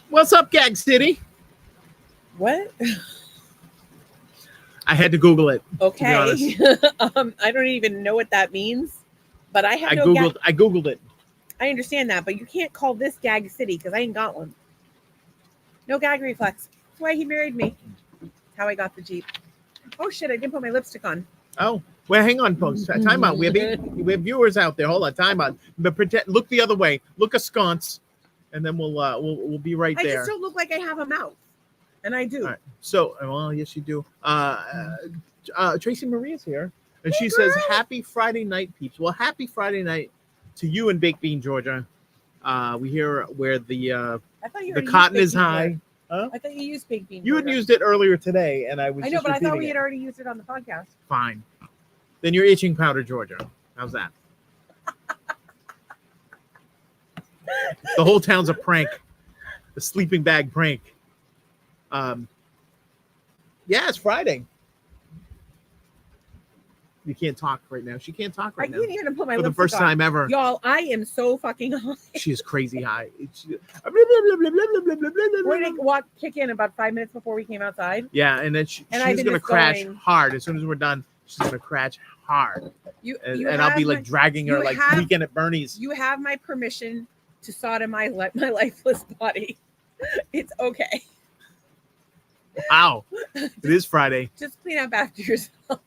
What's up, Gag City? What? I had to Google it. Okay. To be honest. I don't even know what that means, but I have I no Googled it. I understand that, but you can't call this Gag City because I ain't got one. No gag reflex. That's why he married me. That's how I got the Jeep. Oh shit! I didn't put my lipstick on. Oh, well, hang on, folks. Time out. We have viewers out there. Hold on. Time out. But look the other way. Look askance, and then we'll be right I there. just don't look like I have a mouth, and I do. All right. So, well, yes, you do. Tracy Maria's here, and Hey, she says, girl. "Happy Friday night, peeps." Well, happy Friday night to you in Baked Bean, Georgia. We hear where the I thought you the already cotton used is baked bean high. butter. Huh? I thought you used baked bean. You had butter. used it earlier today, and I was. I know, just but I thought we repeating had it. already used it on the podcast. Fine. Then you're itching powder, Georgia. How's that? The whole town's a prank. The sleeping bag prank. Yeah, it's Friday. You can't talk right now. She can't talk I right now. can't even put my For the lipstick first on. time ever. Y'all, I am so fucking high. She is crazy high. Where did I kick in about 5 minutes before we came outside? Yeah, and then she's And I've going been to just crash going- hard. As soon as we're done, she's going to crash hard. And I'll be like dragging her you like have- Weekend at Bernie's. You have my permission to sodomize my lifeless body. It's okay. Wow. It is Friday. Just clean up after yourself.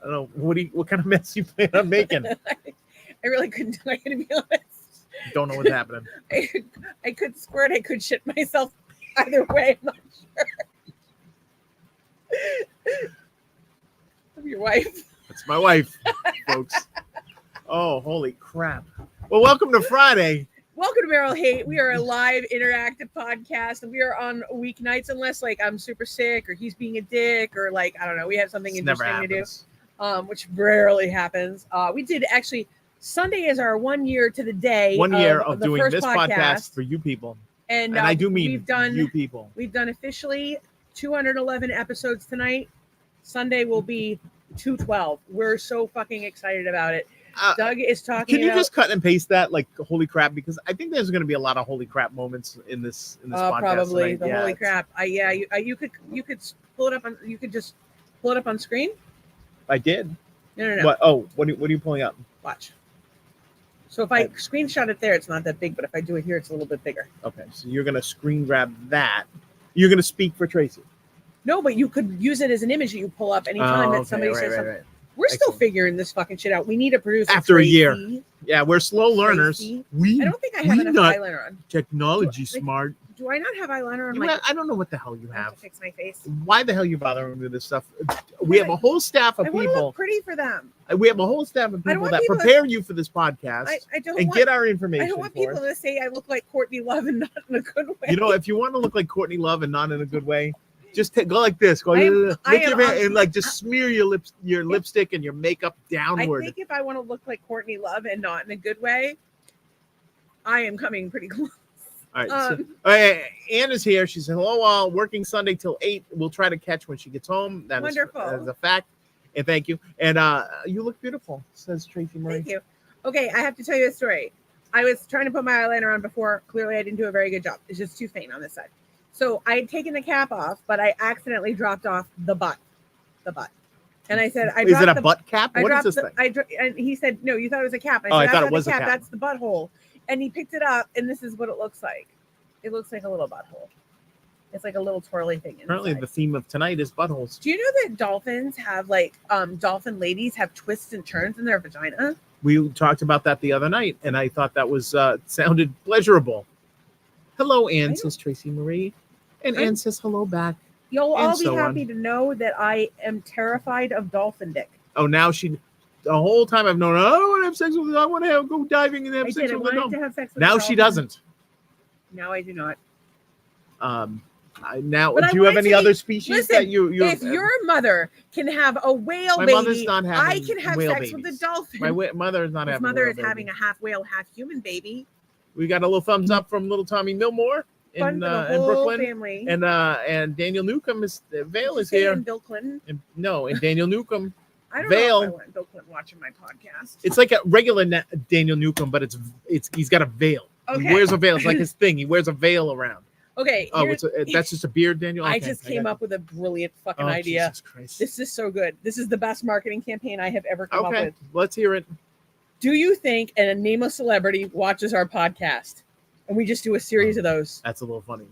I don't know. What kind of mess you plan on making? I really couldn't do it, to be honest. Don't know what's happening. I could squirt, I could shit myself either way. I'm not sure. I'm your wife. That's my wife, folks. Oh, holy crap. Well, welcome to Friday. Welcome to Meryl Hate. We are a live interactive podcast, and we are on weeknights unless like I'm super sick or he's being a dick or like I don't know, we have something This never interesting to do. happens. Which rarely happens. We did actually Sunday is our 1 year to the day. 1 year of the doing first this podcast for you people. and I do mean we've done you people. We've done officially 211 episodes tonight. Sunday will be 212. We're so fucking excited about it. Doug is talking. Can you about, just cut and paste that like holy crap? Because I think there's going to be a lot of holy crap moments in this podcast. Probably tonight. the holy crap. You could pull it up on. You could just pull it up on screen. I did. No. What? Oh, what are you pulling up? Watch. So if I screenshot it there, it's not that big, but if I do it here, it's a little bit bigger. Okay, so you're going to screen grab that. You're going to speak for Tracy. No, but you could use it as an image that you pull up anytime that somebody says something. Right. We're still Excellent. figuring this fucking shit out. We need a producer. After a Tracy. year. Yeah, we're slow learners. Tracy. We I don't think I have enough not eyeliner on. technology smart. Do I not have eyeliner on? I don't know what the hell you I have have. to fix my face. Why the hell you bothering with this stuff? We have a whole staff of I want to people. look pretty for them. We have a whole staff of I don't people want that people to- prepare you for this podcast I don't and want, get our I information don't want for people us. to say I look like Courtney Love and not in a good way. You know, if you want to look like Courtney Love and not in a good way, just go like this. Go I am- lick I am your hand on- and like just smear your lipstick and your makeup I downward. think if I want to look like Courtney Love and not in a good way, I am coming pretty close. All right. Ann is here. She said, hello, all. Working Sunday till 8. We'll try to catch when she gets home. That Wonderful. is a fact. And thank you. And you look beautiful, says Tracy Marie. Thank you. Okay, I have to tell you a story. I was trying to put my eyeliner on before. Clearly, I didn't do a very good job. It's just too faint on this side. So I had taken the cap off, but I accidentally dropped off the butt. And I said, Is it a butt cap? What is this thing? And he said, no, you thought it was a cap. I Said, thought "That's it not was the a cap." That's the butthole. And he picked it up, and this is what it looks like. It looks like a little butthole. It's like a little twirly thing. Apparently, inside. the theme of tonight is buttholes. Do you know that dolphins have dolphin ladies have twists and turns in their vagina? We talked about that the other night, and I thought that was sounded pleasurable. Hello, Ann, says Tracy Marie. And Ann says hello back. You'll And all be so happy on. to know that I am terrified of dolphin dick. Oh, now the whole time I've known, I don't want to have sex with it. I want to go diving and have I sex did. I with a wanted to dolphin. have sex with a Now dolphin. she doesn't. Now I do not. Now, But I do you have wanted any to other be- species Listen, that you if your mother can have a whale My baby, mother's not having I can have whale sex with babies. a dolphin. my mother is not His having mother a is whale having baby. a half whale, half human baby. We got a little thumbs up from little Tommy Millmore Fun in for the whole Brooklyn, family. and Daniel Newcomb is Vale is Saying here. Bill Clinton. And Daniel Newcomb. I don't Vale. know if I want Bill Clinton watching my podcast. It's like a regular Daniel Newcomb, but it's he's got a veil. Okay. He wears a veil. It's like his thing. He wears a veil around. Okay. Oh, that's just a beard, Daniel. I Okay, just got came you. up with a brilliant fucking Oh, idea. Jesus Christ. This is so good. This is the best marketing campaign I have ever come up Okay, with. let's hear it. Do you think a nameless celebrity watches our podcast? And we just do a series of those. That's a little funny.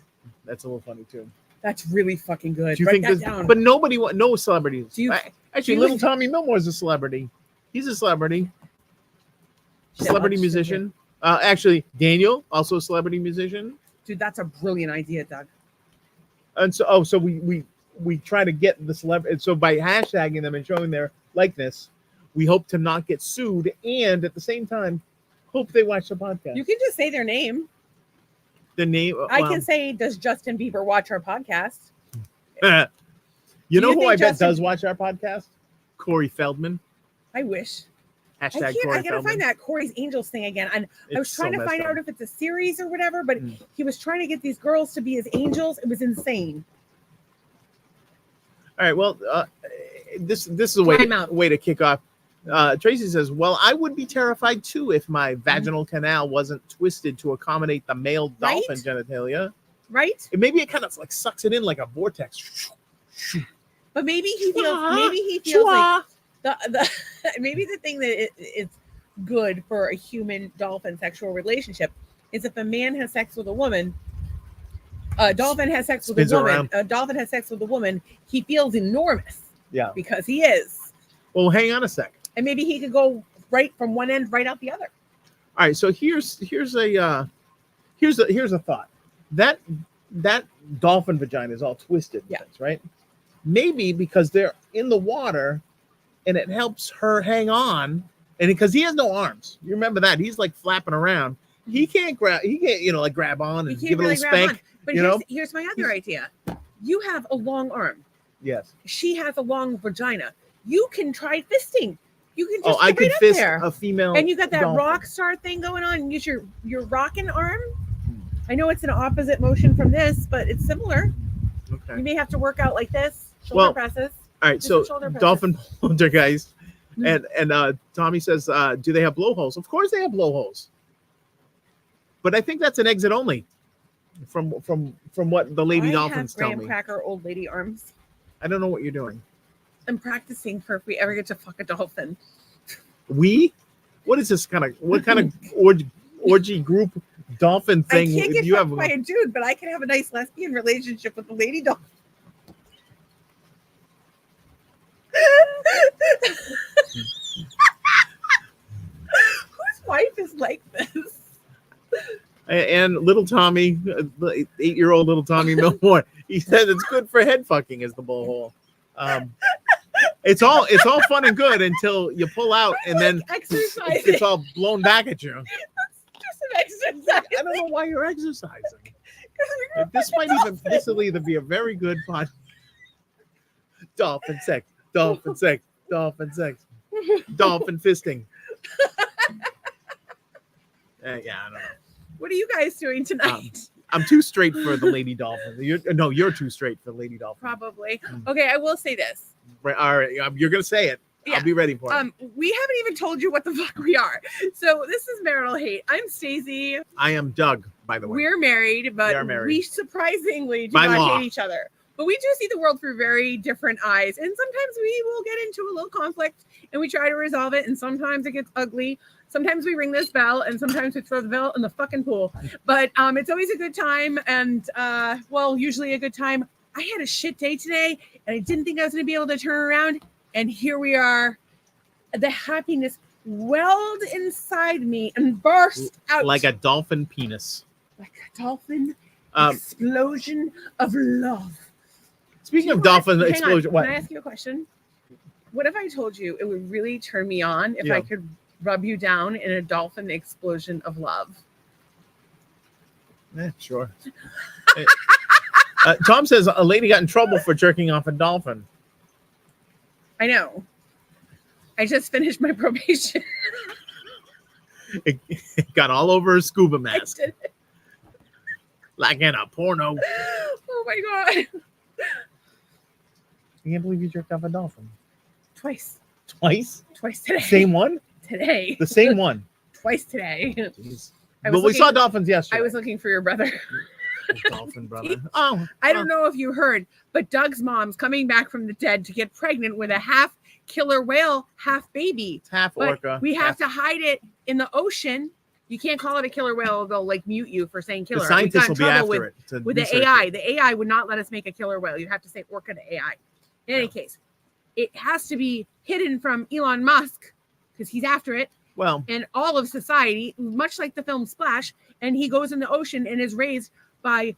That's a little funny too. That's really fucking good. Do you Write think that this? down. But no celebrities. Do you- Actually, do you- little Tommy Millmore's a celebrity. He's a celebrity. Shit, Celebrity I'll just sit here. musician. Actually, Daniel, also a celebrity musician. Dude, that's a brilliant idea, Doug. And so we try to get the celebrity. So by hashtagging them and showing their likeness, we hope to not get sued, and at the same time, hope they watch the podcast. You can just say their name. The name. I can say, does Justin Bieber watch our podcast? You Do know you who think I bet Justin- does watch our podcast? Corey Feldman. I wish. Hashtag I Corey gotta Feldman. find that Corey's Angels thing again. And I was It's trying so to messed find up. out if it's a series or whatever, but Mm. he was trying to get these girls to be his angels. It was insane. All right. Well, this is a Time out. way to kick off. Tracy says, "Well, I would be terrified too if my vaginal canal wasn't twisted to accommodate the male Right? dolphin genitalia. Right? Maybe it kind of like sucks it in like a vortex." But maybe he feels Chua, like the maybe the thing that is good for a human dolphin sexual relationship is if a man has sex with a woman, a dolphin has sex with Spins a woman, around. a dolphin has sex with a woman, he feels enormous Yeah. because he is. Well, hang on a sec. And maybe he could go right from one end right out the other. All right. So here's a thought. That dolphin vagina is all twisted. Yeah. Things, right. Maybe because they're in the water, and it helps her hang on, and because he has no arms. You remember that he's like flapping around. He can't grab. He can't like grab on He and can't give it a really little grab spank. on. But you here's, know? here's my other idea. You have a long arm. Yes. She has a long vagina. You can try fisting. You can just Oh, I get could right up fist there. a female. And you got that dolphin. rock star thing going on. Use your rocking arm. I know it's an opposite motion from this, but it's similar. Okay. You may have to work out like this, shoulder Well, presses. All right. Just So a shoulder press. dolphin poltergeist, Mm. and Tommy says, do they have blowholes? Of course they have blowholes. But I think that's an exit only. From what the lady I dolphins have tell graham me. cracker old lady arms. I don't know what you're doing. I'm practicing for if we ever get to fuck a dolphin. What is this kind of orgy group dolphin thing? I can't get you fucked have by a dude, but I can have a nice lesbian relationship with a lady dolphin. Whose wife is like this? and little Tommy, 8-year-old little Tommy Millmore, he says it's good for head fucking as the blowhole. It's all fun and good until you pull out and then Exercising. it's all blown back at you. Just an exercise. I don't know why you're exercising. This will either be a very good pod. Dolphin sex, dolphin sex, dolphin sex, dolphin fisting. Yeah, I don't know. What are you guys doing tonight? I'm too straight for the lady dolphin. You're too straight for the lady dolphin. Probably. Mm. Okay, I will say this. Right, all right, you're gonna say it. Yeah. I'll be ready for it. We haven't even told you what the fuck we are. So this is Marital Hate. I'm Stacey. I am Doug, by the way. We're married, but We are married. we surprisingly do By not law. hate each other. But we do see the world through very different eyes. And sometimes we will get into a little conflict and we try to resolve it. And sometimes it gets ugly. Sometimes we ring this bell and sometimes we throw the bell in the fucking pool. But it's always a good time. And usually a good time. I had a shit day today and I didn't think I was going to be able to turn around. And here we are. The happiness welled inside me and burst out Like a dolphin penis. like a dolphin Um, explosion of love. speaking Do of you know what? dolphin Hang on. explosion, what? Can I ask you a question? What if I told you it would really turn me on if Yeah. I could rub you down in a dolphin explosion of love? Sure. Tom says a lady got in trouble for jerking off a dolphin. I know. I just finished my probation. It got all over her scuba I mask, did it. like in a porno. Oh my god. I can't believe you jerked off a dolphin. Twice. Twice? Twice today. Same one? Today. The same one. Twice today. Jeez. But we saw dolphins yesterday. I was looking for your brother. Dolphin brother. Oh, I don't know if you heard, but Doug's mom's coming back from the dead to get pregnant with a half killer whale, half baby. It's half But orca. we have to hide it in the ocean. You can't call it a killer whale. They'll like mute you for saying killer. The scientists will be after with, it. to with the research AI. it. The AI would not let us make a killer whale. You have to say orca to AI. In any case, it has to be hidden from Elon Musk because he's after it Well, and all of society, much like the film Splash. And he goes in the ocean and is raised by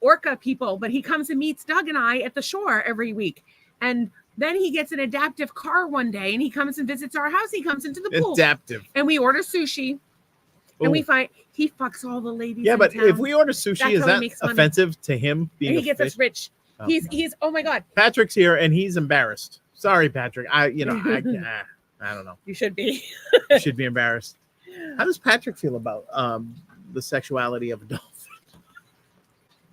orca people, but he comes and meets Doug and I at the shore every week. And then he gets an adaptive car one day and he comes and visits our house. He comes into the pool adaptive. and we order sushi. Ooh. And we find he fucks all the ladies. Yeah, in but town. if we order sushi, That's is how he that makes money. offensive to him being And he a gets fish? us rich. Oh. He's oh my god. Patrick's here and he's embarrassed. Sorry, Patrick. I don't know. You should be. You should be embarrassed. How does Patrick feel about the sexuality of a dolphin?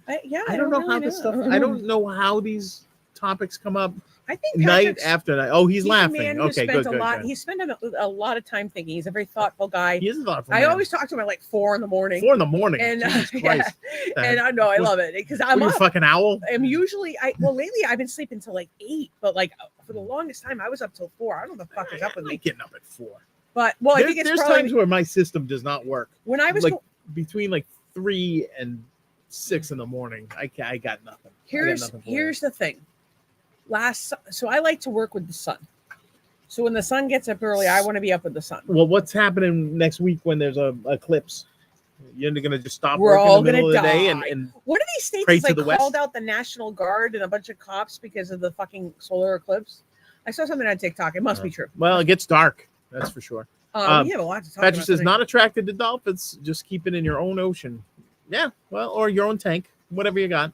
I don't know how this stuff. I don't know how these topics come up I think night Patrick's- after night. Oh, he's a laughing. man who Okay, spent good, a good, lot. good. He spent a lot of time thinking. He's a very thoughtful guy. He is a thoughtful I man. always talk to him at like 4 a.m. 4 in and Jesus yeah, Christ. and I know I love it because I'm Are you a up. fucking owl? I'm usually lately I've been sleeping till like 8, but like for the longest time I was up till 4. I don't know what the fuck is up with I'm me. getting up at 4. But I think it's there's probably times where my system does not work. when I was Like between like 3 and 6 in the morning, I got nothing. here's the thing. So I like to work with the sun. So when the sun gets up early, I want to be up with the sun. Well, what's happening next week when there's a eclipse? You're gonna just stop We're work all in the middle of gonna the day die. and One of these states pray is to like the west? called out the National Guard and a bunch of cops because of the fucking solar eclipse. I saw something on TikTok. It must be true. well, it gets dark. That's for sure. We have a lot to talk Patrick about. says tonight. not attracted to dolphins. Just keep it in your own ocean. Yeah, well, or your own tank, whatever you got.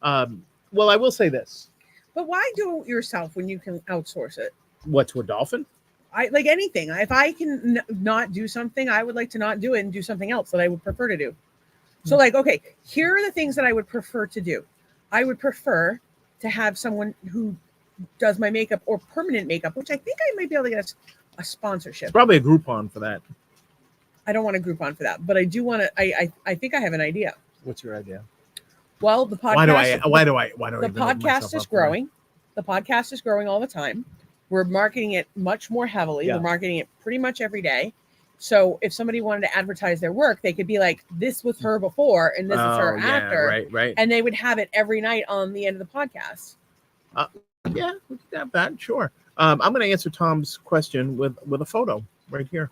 Well, I will say this. But why do it yourself when you can outsource it? What, to a dolphin? I like anything. If I can not do something, I would like to not do it and do something else that I would prefer to do. So, like, okay, here are the things that I would prefer to do. I would prefer to have someone who does my makeup or permanent makeup, which I think I might be able to get a sponsorship. Probably a Groupon for that. I don't want a Groupon for that, but I do want to. I think I have an idea. What's your idea? Well, the podcast. Why do I? The even open podcast myself is up for that? growing. The podcast is growing all the time. We're marketing it much more heavily. Yeah. We're marketing it pretty much every day. So if somebody wanted to advertise their work, they could be like, "This was her before, and this is her after," Right. and they would have it every night on the end of the podcast. Yeah, we could have that. Sure. I'm going to answer Tom's question with a photo right here.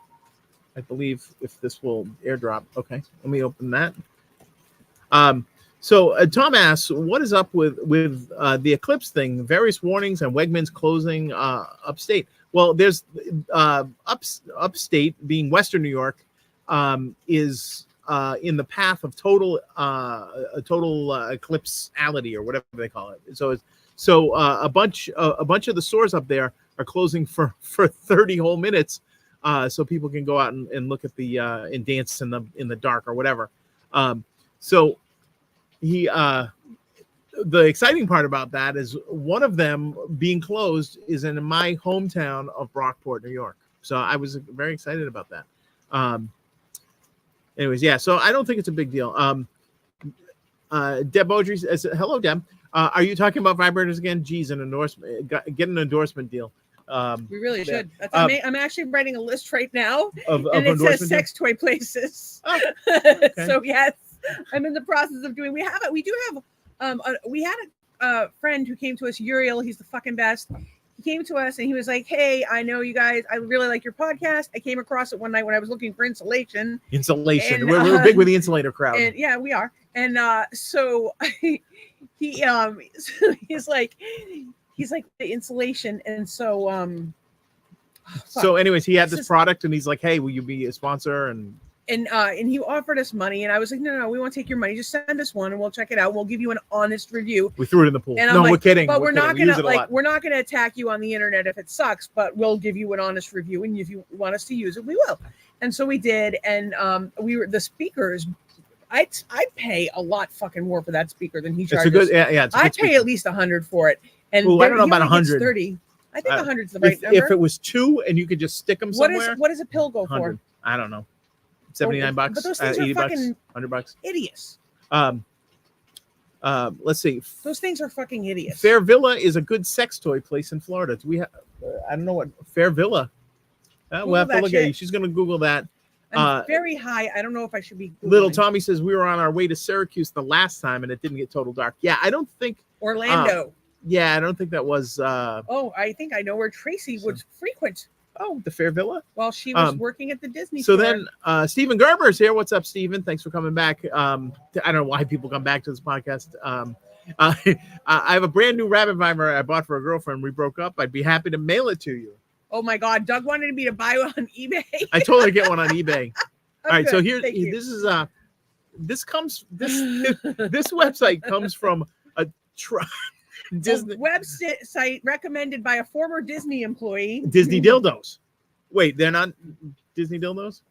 I believe if this will airdrop. Okay, let me open that. So Tom asks, what is up with the eclipse thing? Various warnings and Wegmans closing upstate. Well, there's upstate, being Western New York, is in the path of total eclipseality, or whatever they call it. So a bunch of the stores up there are closing for 30 whole minutes, so people can go out and look at the and dance in the dark or whatever. So the exciting part about that is one of them being closed is in my hometown of Brockport, New York. So I was very excited about that. Anyways, yeah. So I don't think it's a big deal. Deb Audrey says, "Hello, Deb. Are you talking about vibrators again? Geez, an endorsement. Get an endorsement deal. We really yeah. should. I'm actually writing a list right now, Of and it endorsement says deal? sex toy places. Oh, So yes, I'm in the process of doing. We had a friend who came to us, Uriel. He's the fucking best. He came to us and he was like, "Hey, I know you guys. I really like your podcast. I came across it one night when I was looking for insulation. Insulation. And, We're big with the insulator crowd. And yeah, we are. And so he's like the insulation. And so So, anyways, he had This this is- product, and he's like, "Hey, will you be a sponsor?" And and he offered us money, and I was like, no, we won't take your money. Just send us one, and we'll check it out. We'll give you an honest review. we threw it in the pool. And No, I'm like, we're kidding. But we're kidding. not We use gonna it a lot. we're not gonna attack you on the internet if it sucks, but we'll give you an honest review, and if you want us to use it, we will. And so we did, and we were the speakers. I pay a lot fucking more for that speaker than he It's charges. a good, yeah. It's a I good pay speaker. at least $100 for it, and Ooh, I don't know he about only gets 100. 30. I think Uh, 100 is the right If number. it was 2 and you could just stick them somewhere, What does a pill go for? 100. I don't know. $79, but those things are $80, fucking $100. idiots. Let's see. Those things are fucking idiots. Fair Villa is a good sex toy place in Florida. Do we have? I don't know what Fair Villa. We'll have to that look at shit. it. She's going to Google that. I'm very high. I don't know if I should be Googling. Little Tommy says we were on our way to Syracuse the last time and it didn't get total dark. Yeah, I don't think. Orlando. Yeah, I don't think that was. Oh, I think I know where Tracy would frequent Oh, the Fair Villa. while she was working at the Disney So store. then, Stephen Gerber is here. What's up, Stephen? Thanks for coming back. I don't know why people come back to this podcast. I have a brand new rabbit vimer I bought for a girlfriend. We broke up. I'd be happy to mail it to you. Oh my God, Doug wanted me to buy one on eBay. I told her to get one on eBay. All right, so here, Thank you. this is this website comes from a Disney A website recommended by a former Disney employee. Disney dildos. Wait, they're not Disney dildos?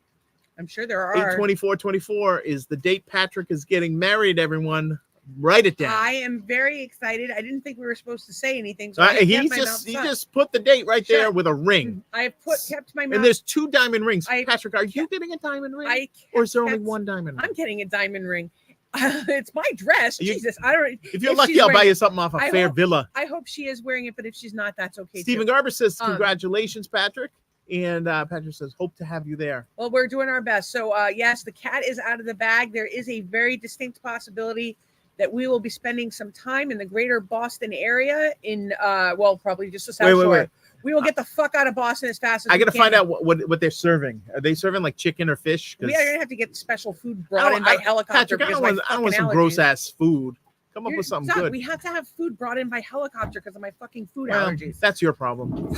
I'm sure there are. 8/24/24 is the date Patrick is getting married, everyone. Write it down. I am very excited. I didn't think we were supposed to say anything. So I he kept my mouth just shut. put the date right there Shut. with a ring. I have kept my mouth. And there's 2 diamond rings. I Patrick, are you getting a diamond ring? I Or is there only kept- 1 diamond ring? I'm getting a diamond ring. It's my dress. You- Jesus, I don't. If you're if lucky, she's I'll buy wearing- you something off a I Fair hope- Villa. I hope she is wearing it, but if she's not, that's okay. Stephen too. Garber says, Um, congratulations, Patrick. And Patrick says, hope to have you there. Well, we're doing our best. So, yes, the cat is out of the bag. There is a very distinct possibility that we will be spending some time in the greater Boston area in, probably just the South Shore. Wait. We will get the fuck out of Boston as fast as I we got to can. find out what they're serving. Are they serving like chicken or fish? 'Cause We are going to have to get special food brought in by helicopter. Patrick, I because don't my want some fucking allergies. gross ass food. Come up You're- with something Doug, good. We have to have food brought in by helicopter because of my fucking food Well, allergies. that's your problem.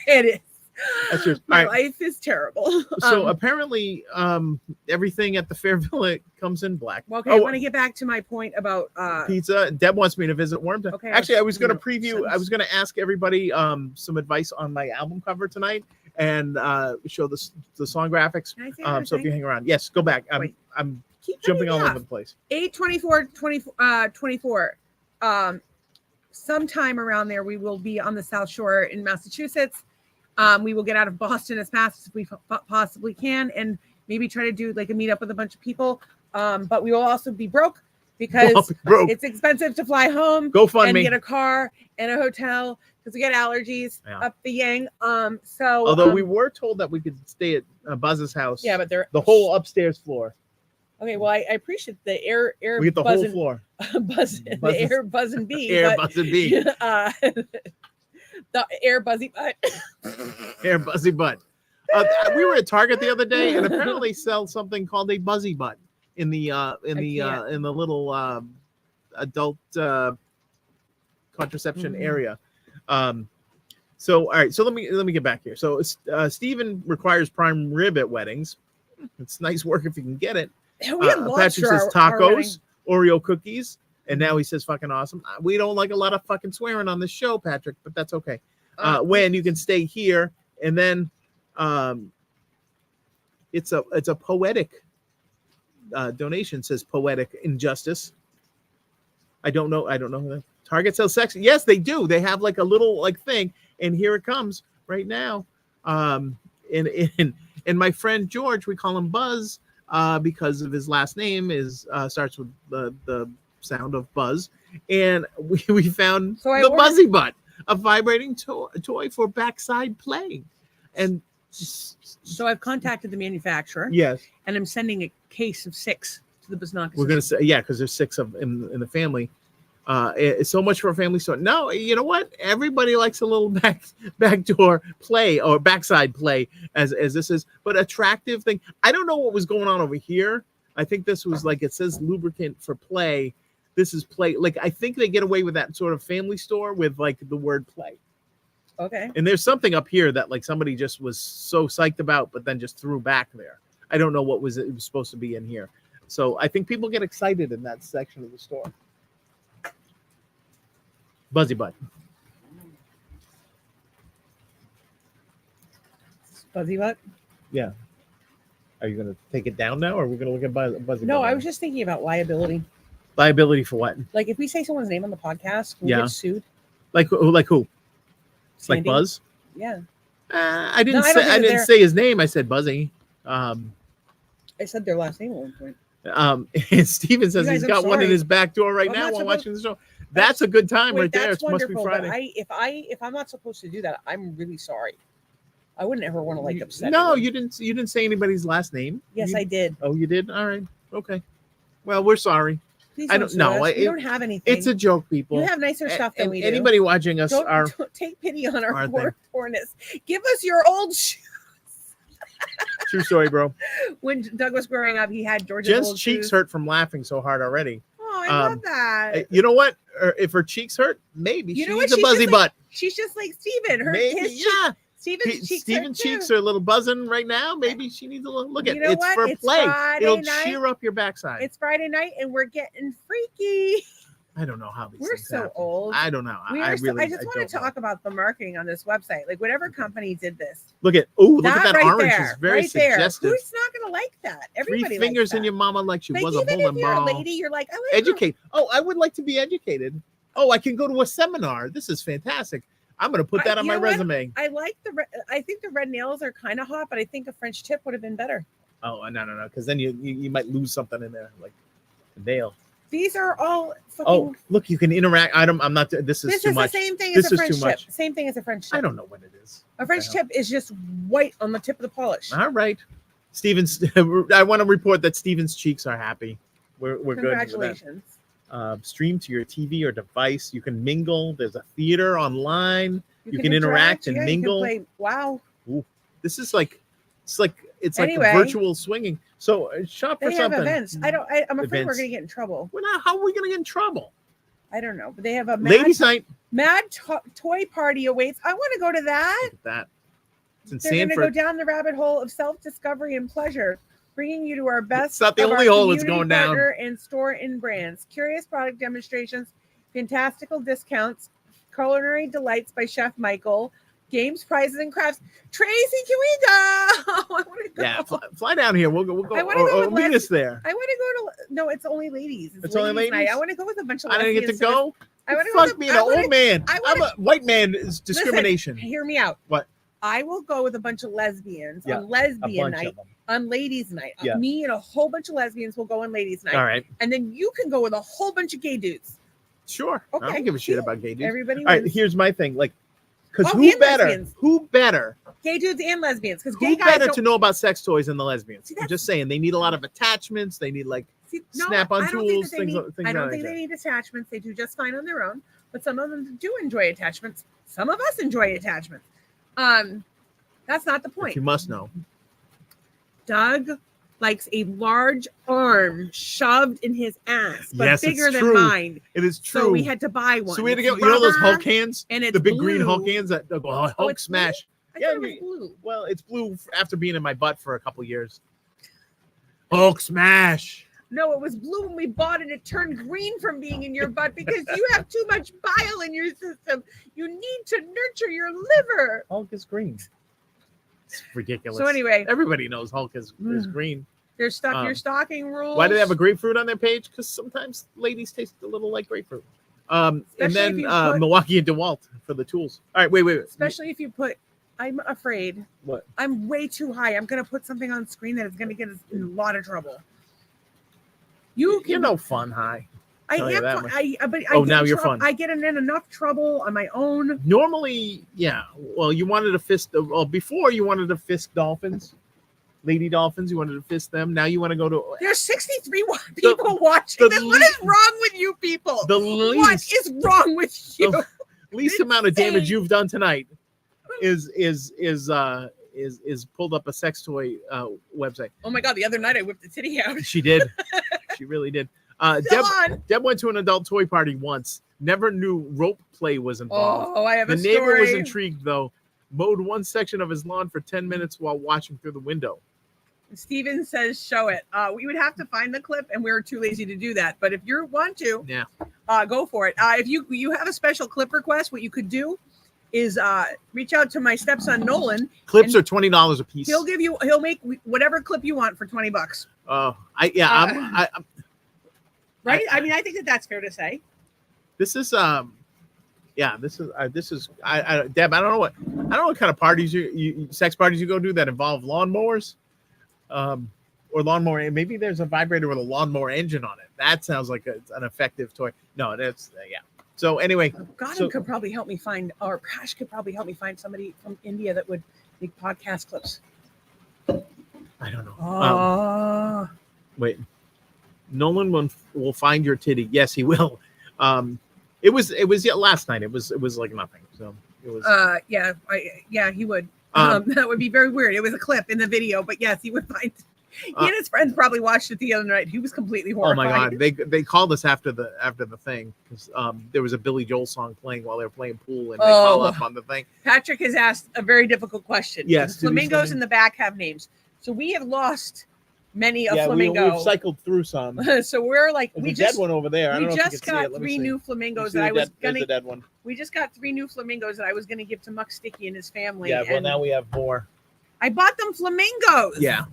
It is. That's yours. My All right. life is terrible. So apparently, everything at the Fair Villa comes in black. Okay, I want to get back to my point about Pizza. Deb wants me to visit Wormtown. Okay, Actually, I was going to you know, preview. I was going to ask everybody some advice on my album cover tonight and show the song graphics. Can I say So if you something? hang around, yes, go back. Wait. I'm Keep jumping cutting all me over off. the place. 8/24/24. Sometime around there, we will be on the South Shore in Massachusetts. We will get out of Boston as fast as we possibly can, and maybe try to do like a meetup with a bunch of people. But we will also be broke because Broke. it's expensive to fly home Go fund and me. get a car and a hotel because we get allergies up the yang. So Although we were told that we could stay at Buzz's house. yeah, but they're the whole upstairs floor. okay. Well, I appreciate the air We get the whole buzzing, floor. the air buzzing bee, Air but, buzzing bee. The air buzzy butt. Air buzzy butt. We were at Target the other day, and apparently they sell something called a buzzy butt in the little adult contraception area. So all right, so let me get back here. So Stephen requires prime rib at weddings. It's nice work if you can get it. We had lobster Patrick says our wedding. tacos, Oreo cookies, and now he says fucking awesome. We don't like a lot of fucking swearing on this show, Patrick, but that's okay. When you can stay here, and then it's a poetic donation, says poetic injustice. I don't know that Target sells sex. Yes, they do. They have like a little like thing, and here it comes right now. And my friend George, we call him Buzz because of his last name is starts with the sound of buzz, and we found the Buzzy Butt, a vibrating toy for backside play. And so I've contacted the manufacturer. Yes, and I'm sending a case of 6 to the Biznakis. We're gonna say because there's 6 of in the family. It's so much for a family store. No, you know what? Everybody likes a little backdoor play or backside play, as this is, but attractive thing. I don't know what was going on over here. I think this was like it says lubricant for play. This is play. Like I think they get away with that sort of family store with like the word play. Okay. And there's something up here that like somebody just was so psyched about, but then just threw back there. I don't know what it was supposed to be in here. So I think people get excited in that section of the store. Buzzy Butt. Buzzy Butt? Yeah. Are you going to take it down now, or are we going to look at Buzzy Butt? No, I was just thinking about liability. Liability for what? Like if we say someone's name on the podcast, we Yeah. get sued. Like who? Sandy? Like Buzz? Yeah. I didn't No, I don't think I didn't they're- say his name. I said Buzzy. I I said their last name at one point. And Steven says You guys, he's I'm got one in sorry. his back door right I'm now not while supposed- watching the show. That's a good time Wait, right there. that's It must be wonderful. Friday. But if I'm not supposed to do that, I'm really sorry. I wouldn't ever want to like upset. No, anyone. you didn't say anybody's last name. Yes, You- I did. Oh, you did? All right. Okay. Well, we're sorry. Please I don't don't know. sue us. We It- don't have anything. It's a joke, people. You have nicer stuff than And we do. anybody watching us don't, are don't take pity on our our poor poorness. Give us your old shoes. true story, bro. When Doug was growing up, he had George's Jen's old cheeks shoes. hurt from laughing so hard already. Oh, I love Um, that. You know what? If her cheeks hurt, maybe You she know needs what? a She's buzzy just butt. She's just like Steven. Maybe, yeah. Steven's cheeks. Steven's cheeks are a little buzzing right now. Maybe she needs a little look at You know it's what? for It's play. Friday It'll night. cheer up your backside. It's Friday night and we're getting freaky. I don't know how these We're things so happen. old. I don't know. We I are really I just want don't to know. talk about the marketing on this website. Like whatever company did this. Look at look at that right orange. there, It's very right there. suggestive. Who's not gonna like that? Everybody Three likes fingers in that. your mama like she Like was a even bull if you're a ball. lady, you're like, I like her. Educate. Oh, I would like to be educated. Oh, I can go to a seminar. This is fantastic. I'm going to put that on you my know what? resume. I like I think the red nails are kind of hot, but I think a French tip would have been better. Oh, no, because then you might lose something in there, like a nail. These are all fucking. Oh, look, you can interact. I'm not. This is this too is much. the same thing This as a is French too much. tip. Same thing as a French tip. I don't know what it is. A French What the hell? tip is just white on the tip of the polish. All right, Steven's. I want to report that Steven's cheeks are happy. We're good. With that. Congratulations. Stream to your TV or device. You can mingle. There's a theater online. You can interact and yeah, mingle. You can play, wow. This is like it's like Anyway. virtual swinging. So shop for They have something. events. I'm afraid we're Events. gonna get in trouble. Well, now, how are we going to get in trouble? I don't know, but they have a Ladies' night. mad toy party awaits. I want to go to that. Look at that. It's in They're going to go Sanford. down the rabbit hole of self-discovery and pleasure, bringing you to our best. It's not the of only our hole that's community going down. partner and store in brands, curious product demonstrations, fantastical discounts, culinary delights by Chef Michael, games, prizes, and crafts. Tracy, can we go? I want to go. Yeah, fly down here. We'll go. I wanna go with meet Les- us there. I want to go to. No, it's only ladies. It's only night. ladies? I want to go with a bunch of. I didn't get to lesbians go. I want to go Fuck with me, an old man. I I'm wanna- a white man. Is discrimination. Hear me out. What? I will go with a bunch of lesbians Yeah, on a lesbian bunch night, of them. on ladies' night. Yeah. Me and a whole bunch of lesbians will go on ladies' night, All right, and then you can go with a whole bunch of gay dudes. sure. I Okay, don't give a shit deal. about gay dudes. Everybody, All right, wins. here's my thing. Like, because Oh, who and better? lesbians. Who better? Gay dudes and lesbians, because gay Who guys better don't to know about sex toys than the lesbians? See, I'm that's- just saying they need a lot of attachments. They need like see, snap-on I don't think tools, that they things need- of- things I don't of think that they need attachments. They do just fine on their own, but some of them do enjoy attachments. Some of us enjoy attachments. That's not the If point. you must know. Doug likes a large arm shoved in his ass, but Yes, it's bigger than true. mine. It is true. So we had to buy one. So we had to It's get, you know those rubber, Hulk hands? and it's The big green blue. Hulk hands that go Hulk it's blue? smash. I Yeah, thought it was you- blue. Well, it's blue after being in my butt for a couple years. Hulk smash. No, it was blue when we bought it. It turned green from being in your butt because you have too much bile in your system. You need to nurture your liver. Hulk is green. It's ridiculous. So anyway, Everybody knows Hulk is green. there's stuff Um, your stocking rules. Why do they have a grapefruit on their page? Because sometimes ladies taste a little like grapefruit. And Especially if then you put- Milwaukee and DeWalt for the tools. All right, wait. Especially if you put. I'm afraid. What? I'm way too high. I'm gonna put something on screen that is gonna get us in a lot of trouble. You You're can. no fun high. I tell you am. that Fun. much. But Oh, get now in you're trouble- fun. I get in enough trouble on my own. Normally, yeah. Well, you wanted to fist. Well, before you wanted to fist dolphins, lady dolphins. You wanted to fist them. Now you want to go to There's 63 people watching the this. What is wrong with you people? the What least is wrong with you? the least amount of insane. damage you've done tonight is pulled up a sex toy website. Oh my god! The other night I whipped the titty out. She did. She really did. Still on. Deb went to an adult toy party once. Never knew rope play was involved. Oh, I have The a neighbor was story. intrigued though. Mowed one section of his lawn for 10 minutes while watching through the window. Steven says, "Show it." We would have to find the clip, and we were too lazy to do that. But if you want to, Yeah. go for it. If you have a special clip request, what you could do is reach out to my stepson Nolan. Clips And are $20 a piece. He'll make whatever clip you want for $20. I'm Right? I mean, I think that's fair to say. this is Deb, I don't know what kind of parties you sex parties you go to that involve lawnmowers. or lawnmower. Maybe there's a vibrator with a lawnmower engine on it. That sounds like an effective toy. No, that's yeah. So anyway, Gotham could probably help me find, or Crash could probably help me find somebody from India that would make podcast clips. I don't know. Oh, Wait, Nolan will find your titty. Yes, he will. It was last night. It was like nothing. So it was. Yeah, he would. That would be very weird. It was a clip in the video, but yes, he would find. He and his friends probably watched it the other night. He was completely horrified. Oh my god! They called us after the thing because there was a Billy Joel song playing while they were playing pool, and they call up on the thing. Patrick has asked a very difficult question. Yes, flamingos in the back have names, so we have lost many a flamingo. We've cycled through some. So we're like, There's a dead one over there. We just got 3 new flamingos that I was gonna. Dead one. We just got 3 new flamingos that I was gonna give to Muck Sticky and his family. Yeah, well now we have more. I bought them flamingos. Yeah.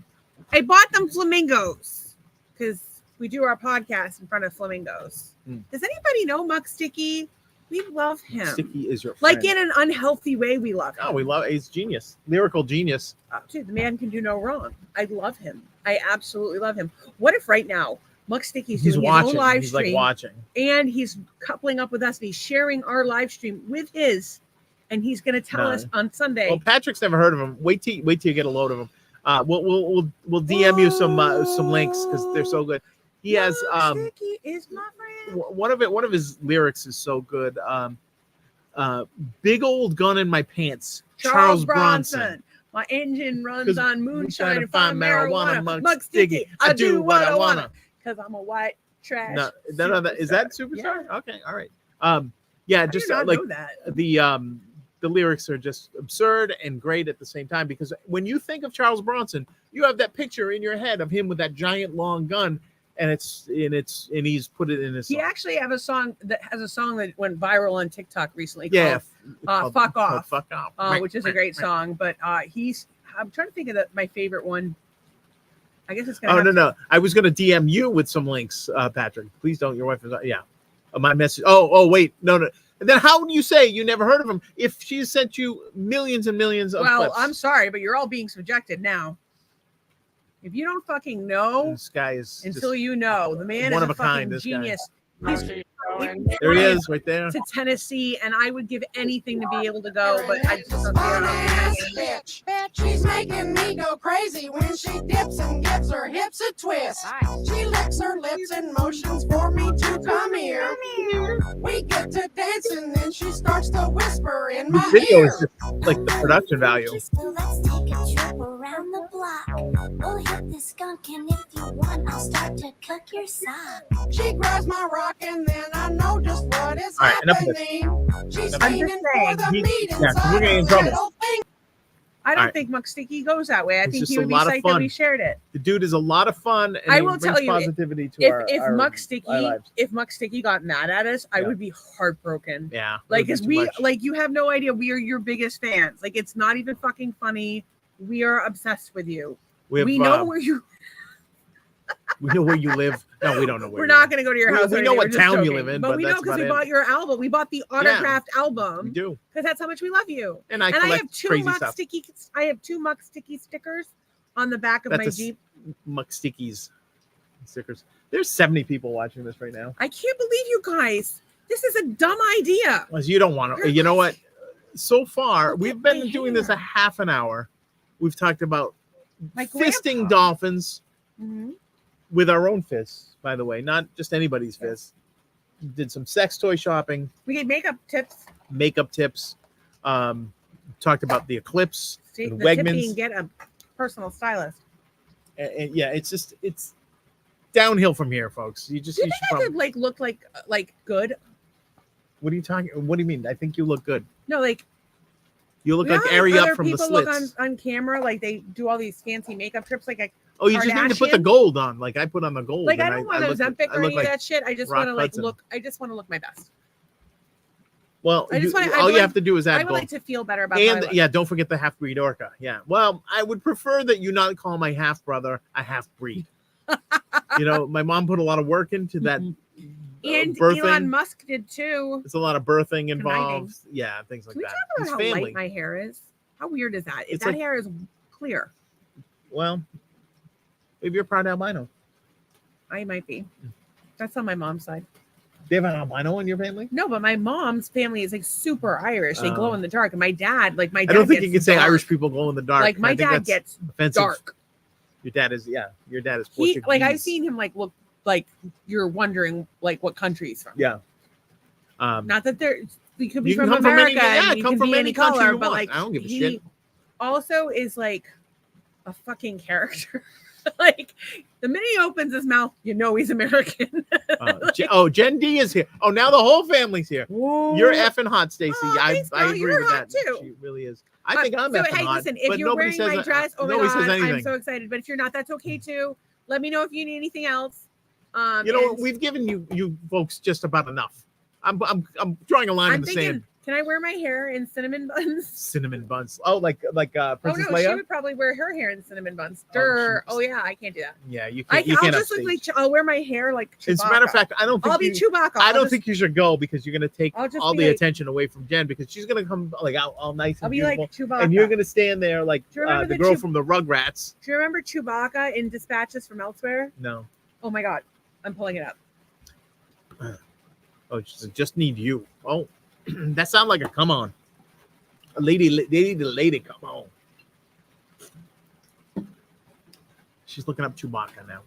I bought them flamingos because we do our podcast in front of flamingos. Does anybody know Muck Sticky? We love him. Sticky is your friend. Like in an unhealthy way. We love him. Oh, we love. He's genius, lyrical genius. Dude, the man can do no wrong. I love him. I absolutely love him. What if right now Muck Sticky's doing his own live stream? He's like watching, and he's coupling up with us, and he's sharing our live stream with his, and he's going to tell us on Sunday. Well, Patrick's never heard of him. Wait till you get a load of him. We'll DM you some links because they're so good. He has Sticky is my friend. One of his lyrics is so good. Big old gun in my pants. Charles Bronson. My engine runs on moonshine and fine marijuana. Muck Sticky, I do what I wanna. Because I'm a white trash. No, is that Superstar? Yeah. Okay, all right. Just like the lyrics are just absurd and great at the same time, because when you think of Charles Bronson, you have that picture in your head of him with that giant long gun, and he's put it in his song. He actually has a song that went viral on TikTok recently. Yeah, called Fuck Off. Fuck Off, which is a great song. But I'm trying to think of my favorite one. I guess it's gonna. No. I was gonna DM you with some links, Patrick. Please don't. Your wife is my message. Oh wait, no. And then how do you say you never heard of him if she sent you millions and millions of clips? I'm sorry, but you're all being subjected now. If you don't fucking know, this guy is until you know, the man is a fucking genius. There he is, right there. To Tennessee, and I would give anything to be able to go, but I just don't bitch. She's making me go crazy when she dips and gives her hips a twist. She licks her lips and motions for me to come here. We get to dancing, then she starts to whisper in my video ear. is just like the production value. Let's take a trip around the block. We'll hit this skunk, and if you want, I'll start to cook your sock. She grabs my rock, and then I know just what is All right, enough of happening. She's I'm just fiending for the saying, meat we're inside getting in her trouble. little thing. I don't All right. think Muck Sticky goes that way. I It's think just he a would be lot of psyched that fun. we shared it. The dude is a lot of fun, and I he will brings tell you, positivity to If our Muck lives. Sticky got mad at us, I would be heartbroken. Yeah, Like, as you have no idea, we are your biggest fans. Like, it's not even fucking funny. We are obsessed with you. We know where you. We know where you live. No, we don't know where. We're not going to go to your house. We know what town you live in, but we know because we bought your album. We bought the autographed We album do, because that's how much we love you. and I And I collect have two crazy Muck stuff. Sticky. I have 2 Muck Sticky stickers on the back of my Jeep. Muck Stickies stickers. There's 70 people watching this right now. I can't believe you guys. This is a dumb idea. Unless you don't want to. You know what? So far, Look we've at been my doing this a hair. half an hour. We've talked about My fisting grandpa. dolphins Mhm. with our own fists, by the way, not just anybody's fists. Did some sex toy shopping, We get makeup tips. makeup tips. Talked about the Eclipse See, and the tip Wegmans. being get a personal stylist. And yeah, it's downhill from here, folks. You Do you should think I probably. could look like good? What are you talking? What do you mean? I think you look good. No, like You look you know like how Ari other up from the people look slits. on camera, like they do all these fancy makeup trips. Like Oh, you just need to put the Kardashian? gold on, like I put on the gold. I and don't want look- Ozempic I or look any like- of that shit. I just Rock want to like Hudson. look. I just want to look my best. Well, I just wanna- I all would you like- have to do is I add would gold. like to feel better about my And life. yeah, don't forget the half breed orca. Yeah. Well, I would prefer that you not call my half brother a half breed. My mom put a lot of work into that. And birthing. Elon Musk did too. There's a lot of birthing Conniving. involved. Yeah, things like Can we that. talk about His how family. light my hair is? How weird is that? If It's that like- hair is clear. Well, Maybe you're proud albino. I might be. That's on my mom's side. They have an albino in your family? No, but my mom's family is like super Irish. They glow Oh. in the dark. And my dad, like my dad, I don't think you gets can say dark. Irish people glow in the dark. Like my I think dad that's gets offensive. dark. Your dad is He Portuguese. like I've seen him like look like you're wondering like what country he's from. Yeah. Not that there he could be You can from come from any- America. yeah, and he come can from be any any country color, you but want. like I don't give a he shit. also is like a fucking character. Like the minute he opens his mouth, you know he's American. Jen D is here. Oh, now the whole family's here. You're effing hot, Stacy. Oh, thanks, I girl. agree You're with hot, that. too. She really is. I think I'm so, effing hey, hot. listen, if but you're nobody wearing says my dress, oh my nobody god, says anything. I'm so excited. But if you're not, that's okay too. Let me know if you need anything else. You know, and we've given you folks just about enough. I'm drawing a line in I'm the thinking, sand. can I wear my hair in cinnamon buns? Cinnamon buns. Oh, like Oh Princess no, she Leia. would probably wear her hair in cinnamon buns. Oh, Durr. she- Oh yeah, I can't do that. Yeah, you I'll can't just look upstage. like I'll wear my hair like Chewbacca. As a matter of fact, I don't think I'll be you, Chewbacca. I I'll don't just- think you should go because you're gonna take I'll just all be the like- attention away from Jen because she's gonna come like out all nice I'll and be beautiful, like Chewbacca. and you're gonna stand there like Do you remember the the girl Chew- from the Rugrats. Do you remember Chewbacca in Dispatches from Elsewhere? No, Oh my god, I'm pulling it up. oh, just need you. Oh, that sounds like a come on, a lady, come on. She's looking up Chewbacca now.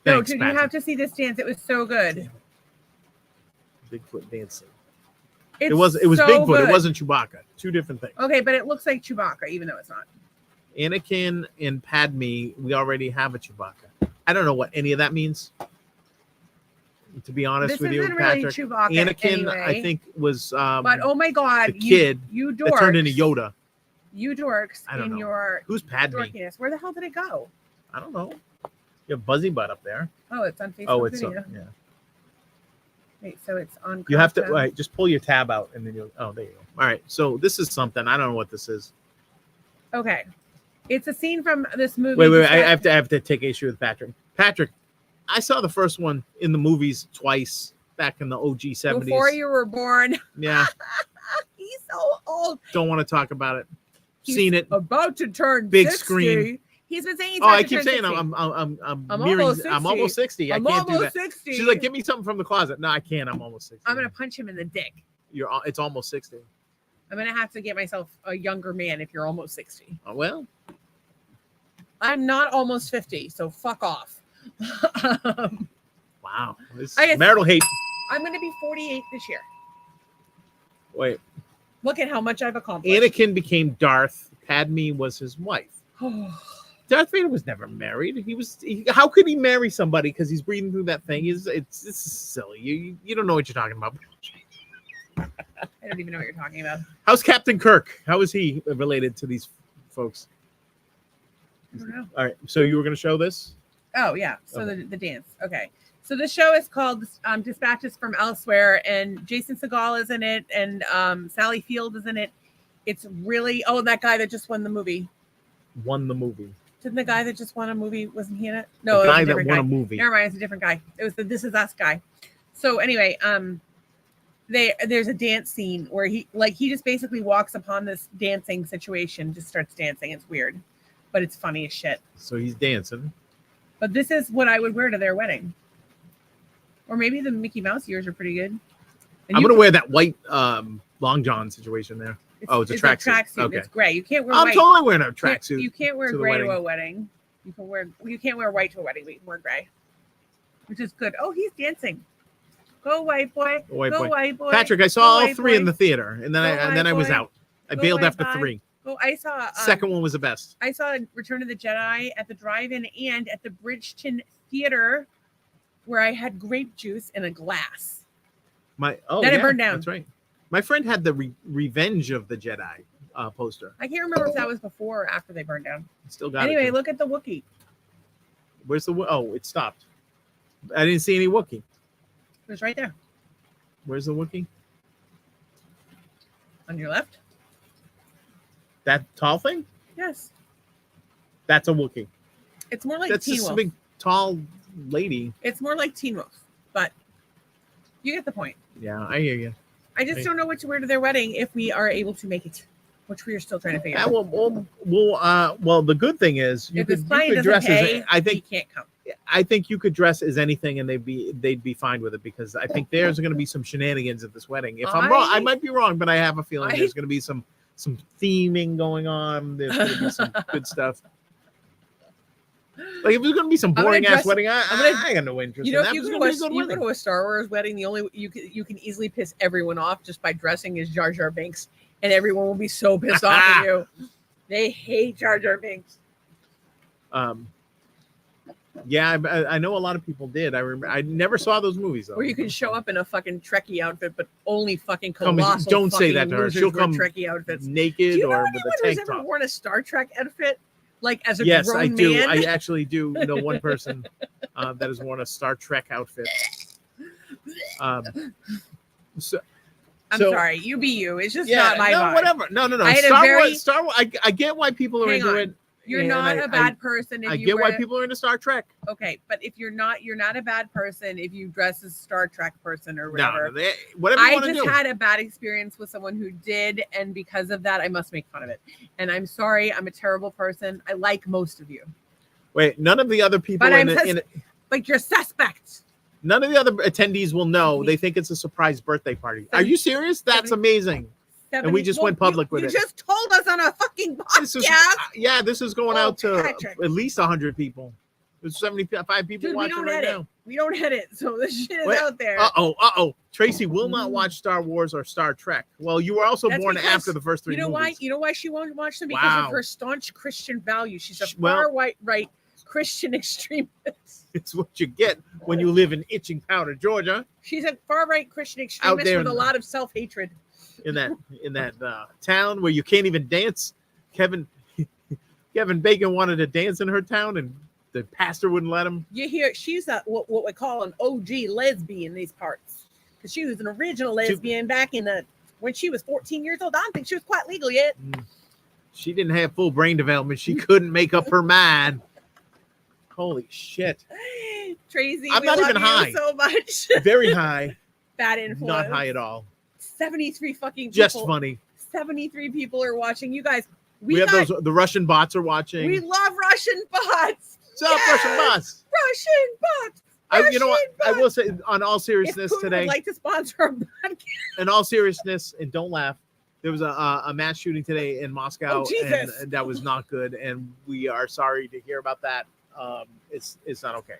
No, Thanks, dude, you Patrick. have to see this dance. It was so good. Bigfoot dancing. It's It was so Bigfoot. good. It wasn't Chewbacca. Two different things. Okay, but it looks like Chewbacca, even though it's not. Anakin and Padme, we already have a Chewbacca. I don't know what any of that means. To be honest This with you, isn't really Patrick, Chewbacca Anakin, anyway. I think was But oh my god, the kid you that turned into dorks, Yoda. you dorks I don't in know. your Who's Padme? dorkiness. Where the hell did it go? I don't know. You have Buzzy Butt up there. Oh, it's on Facebook Oh, it's video. yeah. Wait, so it's on. You have to Chrome tab. right, just pull your tab out and then you'll. Oh, there you go. All right. So this is something. I don't know what this is. Okay, it's a scene from this movie. Wait. I have to take issue with Patrick. Patrick, I saw the first one in the movies twice back in the OG 70s. Before you were born. Yeah. He's so old. Don't want to talk about it. He's Seen it. About to turn Big 60. screen. He's been saying. He's Oh, about I to keep turn saying 60. I'm almost 60. I I'm can't do almost that. 60. She's like, give me something from the closet. No, I can't. I'm almost 60. I'm gonna punch him in the dick. It's almost 60. I'm gonna have to get myself a younger man if you're almost 60. Oh, well, I'm not almost 50, so fuck off. wow. This I guess- marital hate. I'm gonna be 48 this year. Wait. Look at how much I've accomplished. Anakin became Darth. Padme was his wife. Darth Vader was never married. How could he marry somebody because he's breathing through that thing? It's silly. You don't know what you're talking about. I don't even know what you're talking about. How's Captain Kirk? How is he related to these folks? I don't know. All right. So you were going to show this? Oh yeah. So Okay. the dance. Okay. So the show is called Dispatches from Elsewhere, and Jason Segel is in it, and Sally Field is in it. It's really that guy that just won the movie. Won the movie. Didn't the guy that just won a movie wasn't he in it? The No, it was guy a that different won guy. a movie. Never mind, it's a different guy. It was the This Is Us guy. So anyway, there's a dance scene where he just basically walks upon this dancing situation, just starts dancing. It's weird, but it's funny as shit. So he's dancing. But this is what I would wear to their wedding. Or maybe the Mickey Mouse ears are pretty good. And I'm you going to wear that white long john situation there. Oh, it's a tracksuit. Okay. It's gray. You can't wear I'm white. totally wearing a You tracksuit. can't wear to the gray to wedding. a wedding. You can't wear white to a wedding. We can wear gray, which is good. Oh, he's dancing. Go white boy. White Go boy. white boy. Patrick, I Go saw all white three in boy. the theater, and then Go I was white boy. out. I Go bailed white after boy. 3. Oh, I saw. Second one was the best. I saw Return of the Jedi at the drive-in and at the Bridgeton Theater, where I had grape juice in a glass. Then Then it burned down. That's right. My friend had the Revenge of the Jedi poster. I can't remember if that was before or after they burned down. Still got it. Anyway, too. look at the Wookiee. Where's the? Oh, it stopped. I didn't see any Wookiee. It was right there Where's the Wookiee? on your left. That tall thing? Yes, That's a Wookiee. it's more like That's Teen just a Wolf. big, tall lady. It's more like Teen Wolf, but you get the point. Yeah, I hear you. I just Right. don't know what to wear to their wedding if we are able to make it. which we are still trying to figure Yeah, out. well, the good thing is If this you client could doesn't dress pay, as I think he can't come. I think you could dress as anything and they'd be fine with it, because I think there's going to be some shenanigans at this wedding. If I'm wrong, I might be wrong, but I have a feeling there's going to be some theming going on. There's going to be some good stuff. Like if there's going to be some I'm gonna boring ass dress- wedding, gonna- I got no interest You know, in that. if you It's go, gonna to be a good you go wedding. to a Star Wars wedding, the only you can easily piss everyone off just by dressing as Jar Jar Binks, and everyone will be so pissed off at you. They hate Jar Jar Binks. Yeah, I know a lot of people did. I remember. I never saw those movies though. Or you can show up in a fucking Trekkie outfit, but only fucking Come- colossal. don't say fucking that to her. losers She'll wear come Trekkie outfits. Do naked you know or anyone with a who's tank ever top. worn a Star Trek outfit, like as a Yes, grown I do. man? I actually do know one person that has worn a Star Trek outfit. So, I'm so- sorry, you be you. It's just yeah, not my no, vibe. whatever. No. I had a Star very- Wars. Star Wars. I get why people are Hang into on. it. You're and not I- a bad person if I you get why wear- people are into Star Trek. Okay, but if you're not a bad person if you dress as Star Trek person or No, whatever. whatever you I want to just do. had a bad experience with someone who did, and because of that, I must make fun of it. And I'm sorry, I'm a terrible person. I like most of you, Wait, none of the other people but but you're suspect. none of the other attendees will know. They think it's a surprise birthday party. Are you serious? That's amazing. And we just went public with you it. You just told us on a fucking This is, podcast. this is going Oh, out to Patrick. at least 100 people. There's 75 people Dude, we watching don't right edit. now. We don't edit, so this shit is Wait, out there. Uh-oh. Tracy will not watch Star Wars or Star Trek. Well, you were also That's born because- after the first three You know why? movies. You know why she won't watch them? Because Wow. of her staunch Christian values. She's a Well- far right Christian extremist. It's what you get when you live in Itching Powder, Georgia, She's a far right Christian extremist there with a in- lot of self hatred. in that town where you can't even dance. Kevin Bacon wanted to dance in her town, and the pastor wouldn't let him. You hear she's a what we call an OG lesbian in these parts because she was an original lesbian back in the when she was 14 years old. I don't think she was quite legal yet. She didn't have full brain development. She couldn't make up her mind. Holy shit! Tracy, I'm we not love even you high. so much. Very high, Bad influence. not high at all. 73 fucking people. Just funny. 73 people are watching. You guys, We have those. The Russian bots are watching. We love Russian bots. What's up, Russian bots? Russian bots. You know what? I will say, on all If seriousness, Putin today, would like to sponsor our podcast. in all seriousness, and don't laugh, there was a mass shooting today in Moscow, Oh, Jesus. and that was not good, and we are sorry to hear about that. It's not okay.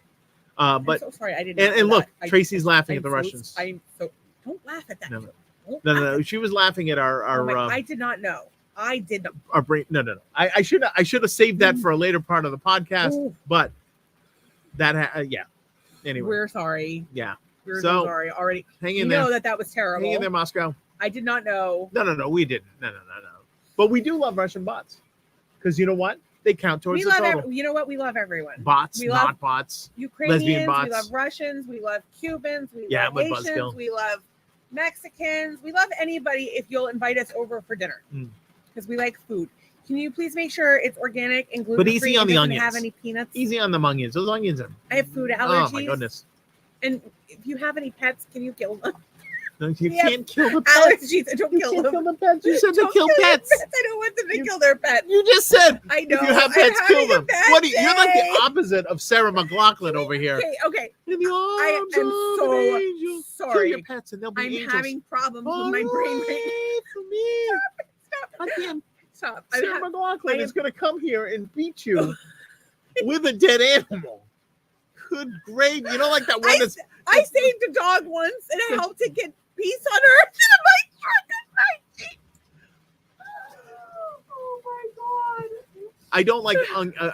I'm But so sorry, I didn't. and know look, that. Tracy's laughing at the I'm so- Russians. Don't laugh at that. No, Don't No, laugh. she was laughing at our Oh my- our I did not know. I did not. our brain. No. I should have saved that for a later part of the podcast, Ooh, but that yeah. Anyway, we're sorry. yeah. We're So, sorry already. Hang You in know there. that was terrible. Hang in there, Moscow. I did not know. No, we didn't. No. But we do love Russian bots because you know what? They count towards We the love. total. You know what? We love everyone. Bots, we not love- bots. Ukrainians. bots. We love Russians. We love Cubans. We Yeah, love I'm with Haitians. Buzzkill. We love Mexicans. We love anybody if you'll invite us over for dinner Mm. because we like food. Can you please make sure it's organic and gluten But free? easy on the Have onions. any peanuts? Easy on the onions. Those onions are. I have food allergies. Oh my goodness! And if you have any pets, can you kill them? No, you Yeah, can't kill the pets. Allergies. Don't You kill can't them. kill the pets. You said to Don't kill your pets. I don't want them to You- kill their pets. You just said I know. if you have I'm pets, kill having a them. bad What? You're like day. the opposite of Sarah McLaughlin over here. Okay. In the I arms am of so an angel. Kill sorry. your pets and they'll be I'm angels. having problems with my brain right Hooray for me. now. Again, Stop. Sarah McLaughlin I is going to come here and beat you with a dead animal. Good grade. You know, like that one that's. I saved a dog once and I helped it get peace on earth in my truck at night. Oh my god. I don't like.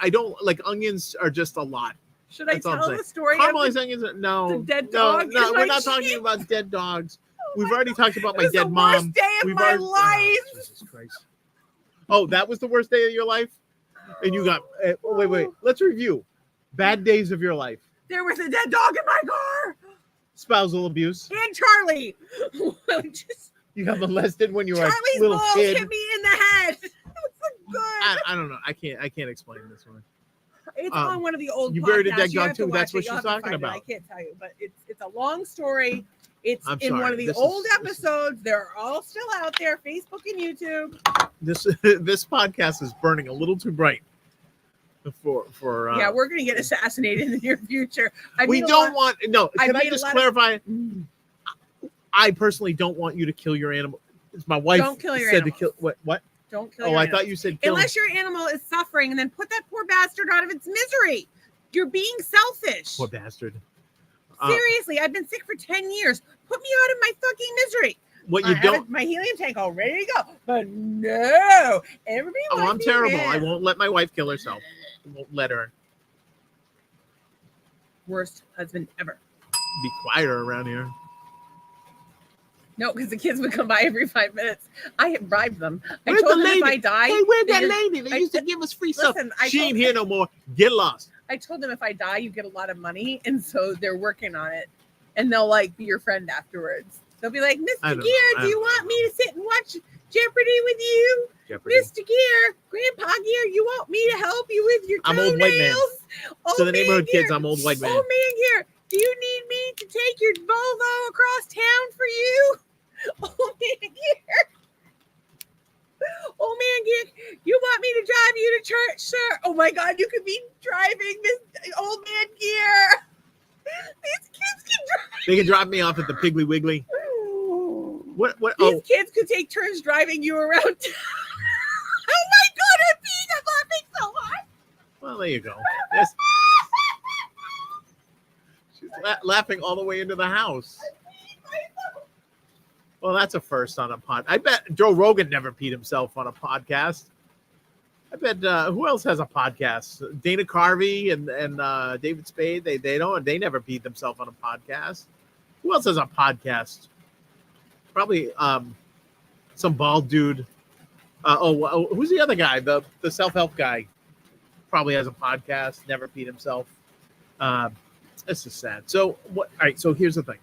I don't like onions. Are just a lot. Should I That's all I'm tell saying. the story? of Caramelized the- onions. No. the dead no, dog no. in We're my not talking Jeep? about dead dogs. We've my- already talked about It my was dead the mom. worst day of We've my already- life. Oh, Jesus Christ. Oh, that was the worst day of your life? And you got wait. Let's review. Bad days of your life. There was a dead dog in my car. Spousal abuse. And Charlie. Just, You got molested when you were Charlie's a little balls kid. hit me in the head. It was good. I don't know. I can't explain this one. It's Um, on one of the old you buried a podcasts. dead You dog have to too. That's watch what it. You'll she's have to talking find it. about. I can't tell you, but it's a long story. It's I'm in one sorry. of the This old is- episodes. They're all still out there, Facebook and YouTube. This this podcast is burning a little too bright for Yeah, we're gonna get assassinated in the near future. we don't want no. I've Can I made a just lot of- clarify? I personally don't want you to kill your animal. It's my wife Don't kill your said to animals. kill what? Don't kill Oh, your I animals. thought you said kill. Unless your animal is suffering, and then put that poor bastard out of its misery. You're being selfish. Poor bastard. Seriously, I've been sick for 10 years. Put me out of my fucking misery. What I you have don't. my helium tank all ready to go. But no, everybody Oh, wants I'm me terrible. mad. I won't let my wife kill herself. I won't let her. Worst husband ever. Be quieter around here. No, because the kids would come by every 5 minutes. I had bribed them. I Where's told the them if lady? I die, Hey, where's that they- lady? They I- used to give us free stuff. listen, I She told- ain't here no more. Get lost. I told them if I die, you get a lot of money, and so they're working on it, and they'll like be your friend afterwards. They'll be like, I Mr. don't Gear, know. I do you don't want know. me to sit and watch Jeopardy with you? Jeopardy. Mr. Gear, Grandpa Gear, you want me to help you with your I'm old white man. toenails? Old To the man neighborhood Gear, kids, I'm old white man. Old man Gear, do you need me to take your Volvo across town for you? Old man Gear. Old man Gear, you want me to drive you to church, sir? Oh my God, you could be driving this old man Gear. These kids can They can drop me off at the Piggly Wiggly. drive. What? These Oh, kids could take turns driving you around. Oh my God, I'm laughing so hard. well, there you go. Yes. She's laughing all the way into the house. Well, that's a first on a pod. I bet Joe Rogan never peed himself on a podcast. I bet who else has a podcast? Dana Carvey and David Spade. They never peed themselves on a podcast. Who else has a podcast? Probably some bald dude. Who's the other guy? The self-help guy. Probably has a podcast. Never peed himself. This is sad. So what? All right. So here's the thing.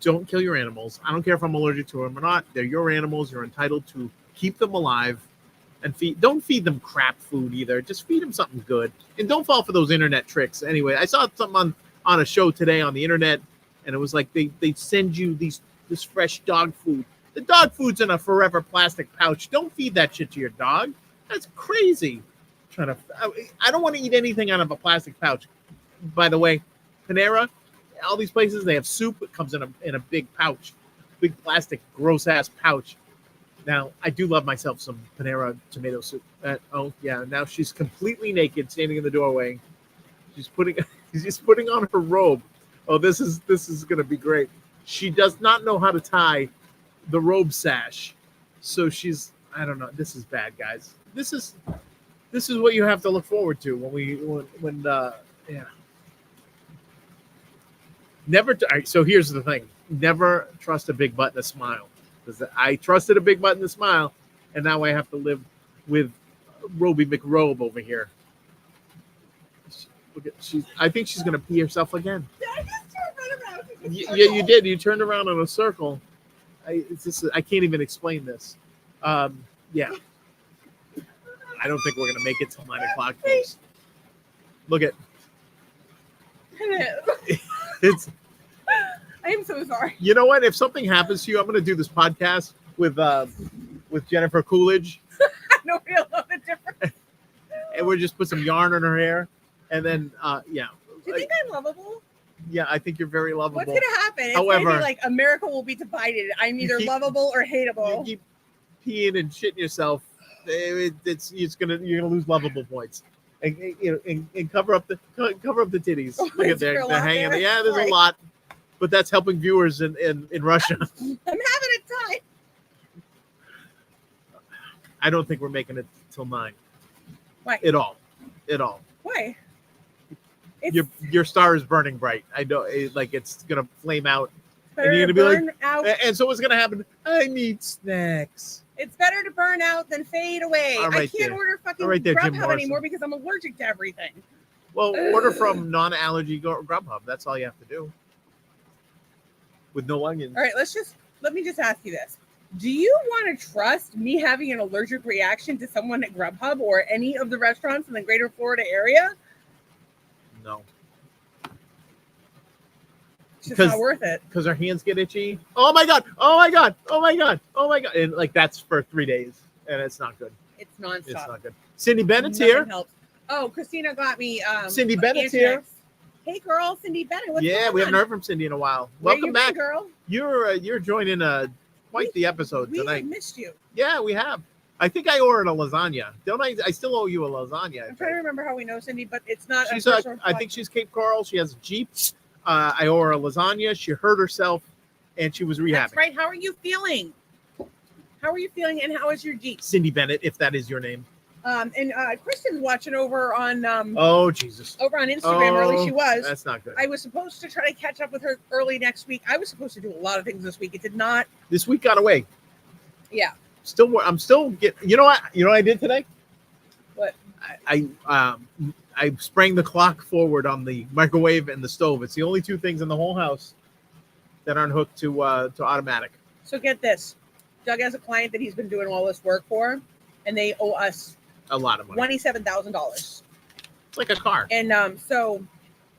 Don't kill your animals. I don't care if I'm allergic to them or not. They're your animals. You're entitled to keep them alive and don't feed them crap food either. Just feed them something good. And don't fall for those internet tricks. Anyway, I saw something on a show today on the internet, and it was like they send you this fresh dog food. The dog food's in a forever plastic pouch. Don't feed that shit to your dog. That's crazy. I don't want to eat anything out of a plastic pouch. By the way, Panera, all these places, they have soup. It comes in a big pouch, big plastic, gross ass pouch. Now, I do love myself some Panera tomato soup. Oh yeah, now she's completely naked, standing in the doorway. She's just putting on her robe. Oh, this is gonna be great. She does not know how to tie the robe sash, so I don't know. This is bad, guys. This is what you have to look forward to when yeah. Never. All right, so here's the thing: never trust a big butt and a smile. Because I trusted a big butt and a smile, and now I have to live with Roby McRobe over here. Look at I think she's gonna pee herself again. I just turned right around. Yeah, you did. You turned around in a circle. I can't even explain this. Yeah. I don't think we're gonna make it till 9 o'clock, folks. Look at it's. I am so sorry. You know what? If something happens to you, I'm going to do this podcast with Jennifer Coolidge, Nobody will know the difference. and we'll just put some yarn in her hair, and then yeah, Do you think I'm lovable? yeah, I think you're very lovable. What's gonna happen? It's gonna However- be like America will be divided. I'm either keep- lovable or You hateable. keep peeing and shitting yourself. You're gonna lose lovable points. And cover up the titties. Oh, Look at is there they're a lot hanging. there? Yeah, there's Right. a lot, but that's helping viewers in Russia. I'm having a time. I don't think we're making it till 9. Why? At all. Why? It's Your star is burning bright. I know, like it's gonna flame out. better you're to gonna be like, burn out. And so what's gonna happen? I need snacks. It's better to burn out than fade away. All I right can't there. order fucking All right there, Jim Grubhub Morrison. anymore because I'm allergic to everything. Well, order from non-allergy Grubhub. That's all you have to do. With no onions. All right, let me just ask you this. Do you want to trust me having an allergic reaction to someone at Grubhub or any of the restaurants in the greater Florida area? No. It's just Because- not worth it. Because our hands get itchy. Oh my god! Oh my god! Oh my god! Oh my god! And like that's for 3 days, and it's not good. It's nonstop. It's not good. Cindy Bennett's Nothing here. helps. Oh, Christina got me. Cindy Bennett's Antidex. here. Hey, girl, Cindy Bennett. What's Yeah, going we haven't on? heard from Cindy in a while. Where Welcome you been, back. girl. You're joining quite the episode We tonight. have missed you. Yeah, we have. I think I ordered a lasagna. Don't I? I still owe you a lasagna. I I'm trying to think. remember how we know Cindy, but it's not. She's a a, personal I think she's Cape Coral. She has a Jeep. I owe her a lasagna. She hurt herself, and she was rehabbing. That's right. How are you feeling? How are you feeling, and how is your Jeep? Cindy Bennett, if that is your name. And Kristen's watching over on Oh Jesus! over on Instagram. Or at least she was. That's not good. I was supposed to try to catch up with her early next week. I was supposed to do a lot of things this week. It did not. This week got away. Yeah. I'm still getting. You know what? You know what I did today? What? I sprang the clock forward on the microwave and the stove. It's the only 2 things in the whole house that aren't hooked to automatic. So get this. Doug has a client that he's been doing all this work for, and they owe us A lot of money. $27,000. It's like a car. And so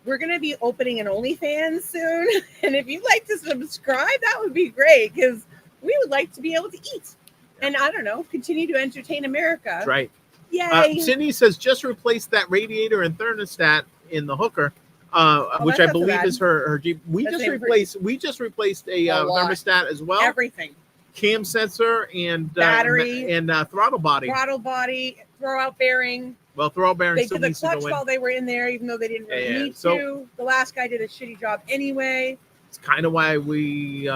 we're going to be opening an OnlyFans soon. And if you'd like to subscribe, that would be great because we would like to be able to eat. And I don't know, continue to entertain America. That's right. Yay. Cindy says just replace that radiator and thermostat in the hooker, which that's I not so believe bad. is her Jeep. We That's just replaced a A lot. thermostat as well, Everything. cam sensor and Battery. and throttle body. Throttle body, throw out bearing. Well, throttle bearing They still did the needs to clutch go in. while they were in there, even though they didn't really Yeah, need so- to. The last guy did a shitty job anyway. It's kind of why we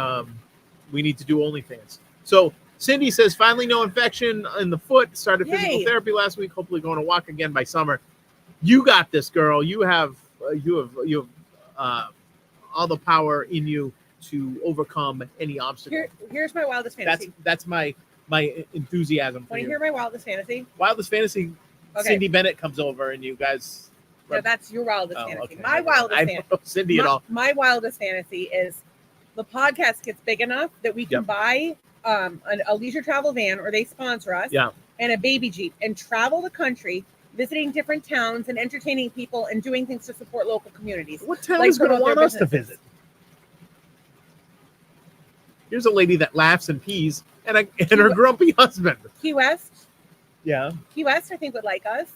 need to do OnlyFans. So Cindy says finally no infection in the foot. Started physical Yay. therapy last week. Hopefully going to walk again by summer. You got this, girl. You have all the power in you to overcome any obstacle. Here's my wildest fantasy. That's my enthusiasm for Want to you. hear my wildest fantasy? Wildest fantasy. Okay. Cindy Bennett comes over and you guys. No, that's your wildest Oh, fantasy. okay. My wildest I fantasy. don't know Cindy at all. My wildest fantasy is the podcast gets big enough that we can Yep. buy a leisure travel van, or they sponsor us, Yeah. and a baby Jeep, and travel the country, visiting different towns and entertaining people and doing things to support local communities. What town Like is going to promote want their us to businesses. visit? Here's a lady that laughs and pees, and her grumpy husband. Key West, Yeah, I think would like us,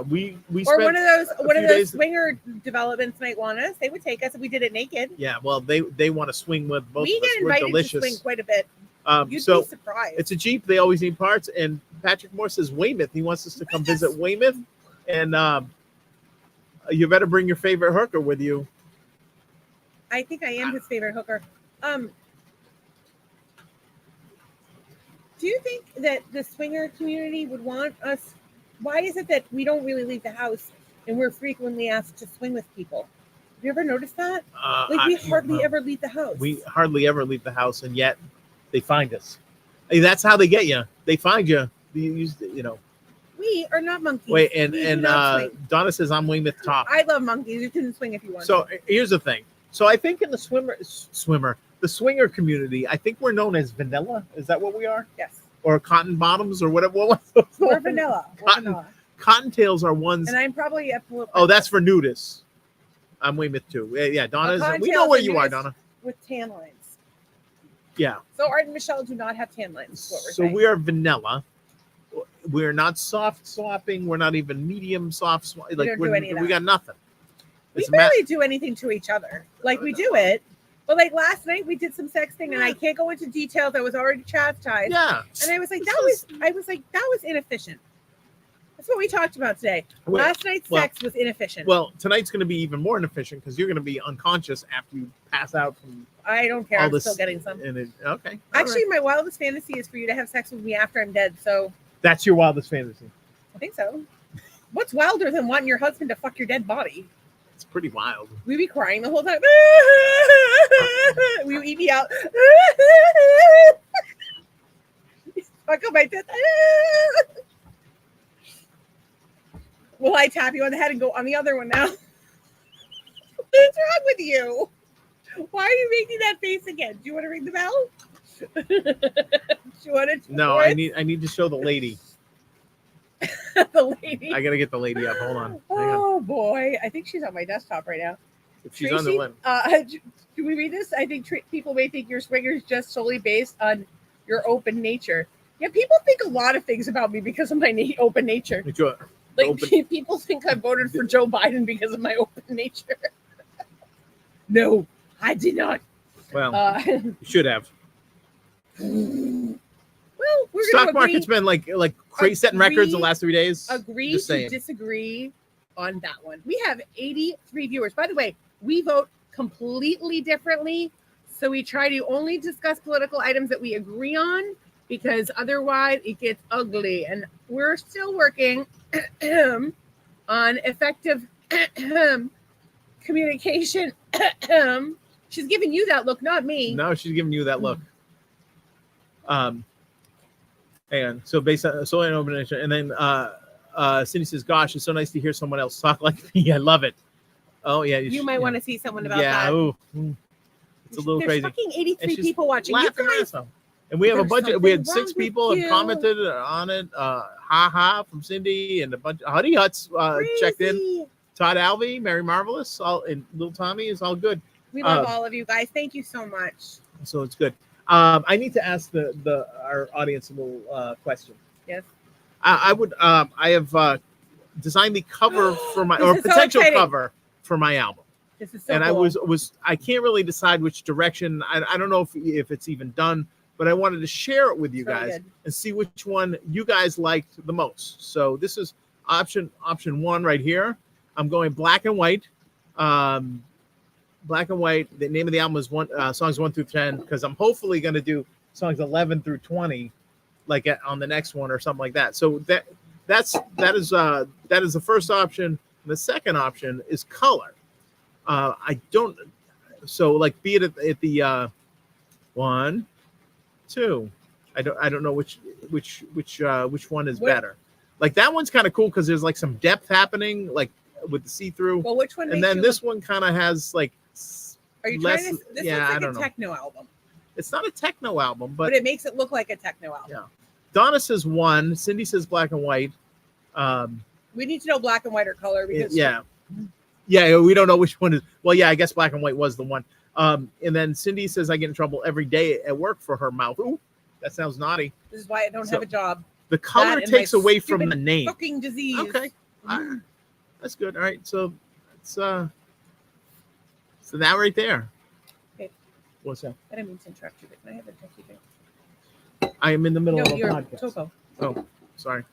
we or spent one of few those days- swinger developments might want us. They would take us if we did it naked. Yeah, well, they want to swing with both We of us. get We're invited to delicious. swing quite a bit. You'd So be surprised. it's a Jeep. They always need parts. And Patrick Moore says Weymouth. He wants us to come visit Weymouth, and you better bring your favorite hooker with you. I think I am his favorite hooker. Do you think that the swinger community would want us? Why is it that we don't really leave the house and we're frequently asked to swing with people? Have you ever noticed that? Like we hardly ever leave the house. We hardly ever leave the house, and yet they find us. Hey, that's how they get you. They find you. You know. We are not monkeys. Wait, and We do not swing. Donna says I'm Weymouth top. I love monkeys. You can swing if you want. So here's the thing. So I think in the the swinger community, I think we're known as vanilla. Is that what we are? yes, Or cotton bottoms or whatever? What was those we're ones? vanilla. We're Cotton- vanilla. Cottontails are ones. And I'm probably a Oh, that's for nudists. I'm Weymouth too. Yeah, Donna's. We know cottontails where and you are, nudists. Donna. with tan lines. Yeah. So Art and Michelle do not have tan lines. Is what we're So saying. we are vanilla. We're not soft swapping. We're not even medium soft swap. Like don't do any of we that. got nothing. We It's a ma- barely do anything to each other. Like we do it, but like last night we did some sexting, and I can't go into details. I was already chastised, yeah. and I was like, that was inefficient. That's what we talked about today. Well- Last night's well- sex was inefficient. Well, tonight's going to be even more inefficient because you're going to be unconscious after you pass out from. I don't care. all I'm this- still getting some. And okay. All Actually, right. my wildest fantasy is for you to have sex with me after I'm dead. So That's your wildest fantasy. I think so. What's wilder than wanting your husband to fuck your dead body? It's pretty wild. We be crying the whole time. We eat me out. Fuck up my death. Will I tap you on the head and go on the other one now? What's wrong with you? Why are you making that face again? Do you want to ring the bell? Do you want to? No, I need to show the lady. the lady. I got to get the lady up. Hold on. Hang on. Oh boy, I think she's on my desktop right now. if she's on the Tracy, limb. do we read this? I think people may think your swinger is just solely based on your open nature. Yeah, people think a lot of things about me because of my open nature. Like Open- people think I voted for Joe Biden because of my open nature. No, I did not. Well, you should have. Well, we're Stock going to market's been like crazy setting records the agree- last 3 days. agree Just to saying. disagree on that one. We have 83 viewers. By the way, we vote completely differently. So we try to only discuss political items that we agree on because otherwise it gets ugly. And we're still working on effective communication. She's giving you that look, not me. No, she's giving you that look. And so based on solely on open nature, and then Cindy says, "Gosh, it's so nice to hear someone else talk like me. I love it." Oh yeah, You might want to see someone about yeah, that. it's a little There's crazy. fucking 83 And she's people watching. You Laughing her guys, ass off. And we have a There's bunch. We had something 6 wrong people with have you. commented on it. Ha ha from Cindy and a bunch of Honey Huts checked in. crazy. Todd Alvey, Mary Marvelous, all and Little Tommy is all good. We love all of you guys. Thank you so much. So it's good. I need to ask our audience a little question. Yes. I would. I have designed the cover for my This or is so potential exciting. cover for my album, This is so and I cool. was I can't really decide which direction. I don't know if it's even done, but I wanted to share it with you It's really guys good. and see which one you guys liked the most. So this is option 1 right here. I'm going black and white. Black and white. The name of the album is songs 1 through 10 because I'm hopefully going to do songs 11 through 20, like on the next one or something like that. So that is the first option. The second option is color. I don't. So like be it at the 1, 2. I don't know which one is What- better. Like that one's kind of cool because there's like some depth happening, like with the see-through. Well, which one? And makes then you this look- one kind of has like Are you less- trying to? This yeah, I looks don't like know. a techno album, it's not a techno album, but but it makes it look like a techno album. Yeah. Donna says 1, Cindy says black and white. We need to know black and white or color because Yeah, we don't know which one is. Well, yeah, I guess black and white was the one. And then Cindy says I get in trouble every day at work for her mouth. Ooh, that sounds naughty. this is why I don't So- have a job. The color and my takes away from stupid the name. Fucking disease. Okay, all right. That's good. All right, so it's so that right there. Okay. What's that? I didn't mean to interrupt you, but can I have a turkey drink? I am in the middle No, of a you're podcast. Topo. Oh, sorry.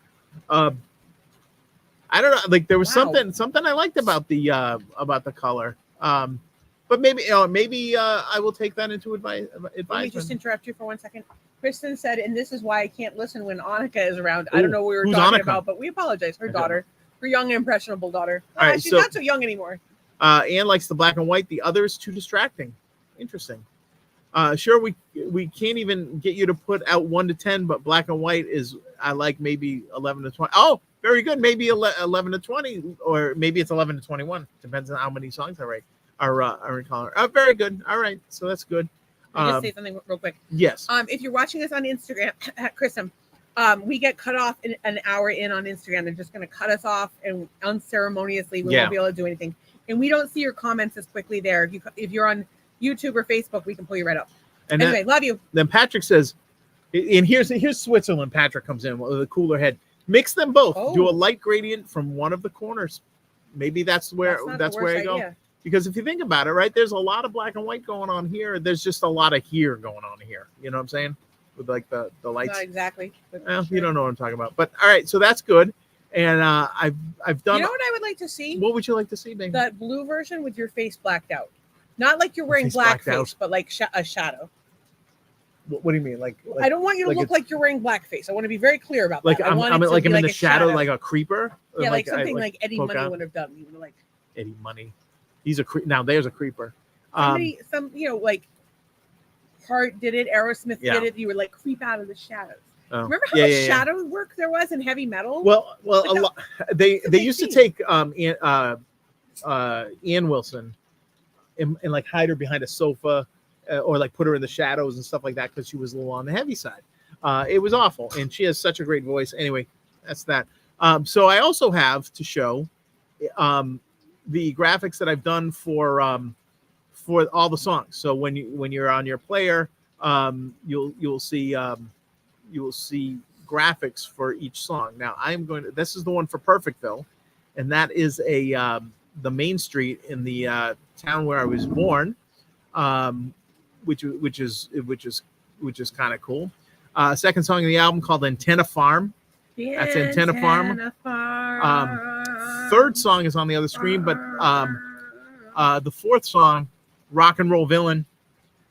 I don't know. Like there was Wow. something I liked about the color. But maybe I will take that into Let me just advisement. interrupt you for 1 second. Kristen said, and this is why I can't listen when Annika is around. I don't Ooh, know what we were who's talking Annika? about, but we apologize. Her I don't daughter, her young impressionable daughter. All right, She's so- not so young anymore. Anne likes the black and white. The other is too distracting. Interesting. Sure, we can't even get you to put out 1 to 10, but black and white is I like maybe 11 to 20. Oh, very good. Maybe 11 to 20, or maybe it's 11 to 21. Depends on how many songs I write. Are in color. Oh, very good. All right, so that's good. Just say something real quick. Yes. If you're watching us on Instagram, Kristen, we get cut off an hour in on Instagram. They're just going to cut us off and unceremoniously we Yeah. won't be able to do anything. And we don't see your comments as quickly there. If you're on YouTube or Facebook, we can pull you right up. And Anyway, love you. then Patrick says, and here's Switzerland. Patrick comes in with a cooler head. Mix them both. Oh. Do a light gradient from one of the corners. Maybe that's where not that's the where worst I go. idea. Because if you think about it, right, there's a lot of black and white going on here. There's just a lot of here going on here. You know what I'm saying? With like the lights. Not exactly. but Well, sure. you don't know what I'm talking about. But all right, so that's good. And I've done. You know what I would like to see? What would you like to see, baby? That blue version with your face blacked out. Not like you're wearing Face blacked blackface, out. but like a shadow. What do you mean? Like I don't want you to like look it's- like you're wearing blackface. I want to be very clear about like that. I I'm want it to like be I'm in like the a shadow, like a creeper. Or yeah, like I, something like Eddie poke Money out? would have done. You know, like Eddie Money. He's a now. There's a creeper. somebody, like Hart did it, Aerosmith Yeah. did it. You would like creep out of the shadows. Oh, Remember how yeah, much yeah, yeah. shadow work there was in heavy metal? Well, But a that- lot. They a big used to thing. take Ian Wilson and like hide her behind a sofa or like put her in the shadows and stuff like that because she was a little on the heavy side. It was awful, and she has such a great voice. Anyway, that's that. So I also have to show the graphics that I've done for all the songs. So when you're on your player, you'll see graphics for each song. Now this is the one for Perfectville, and that is the main street in the town where I was born, which is kind of cool. Second song of the album called Antenna Farm. That's Antenna Farm. Third song is on the other screen, but the fourth song, Rock and Roll Villain,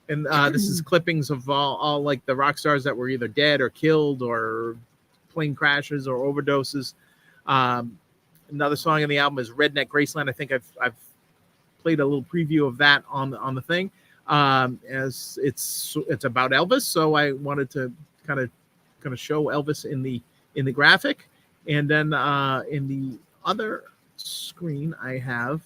and this is clippings of all like the rock stars that were either dead or killed or plane crashes or overdoses. Another song on the album is Redneck Graceland. I think I've played a little preview of that on the thing, as it's about Elvis, so I wanted to kind of show Elvis in the graphic. And then in the other screen I have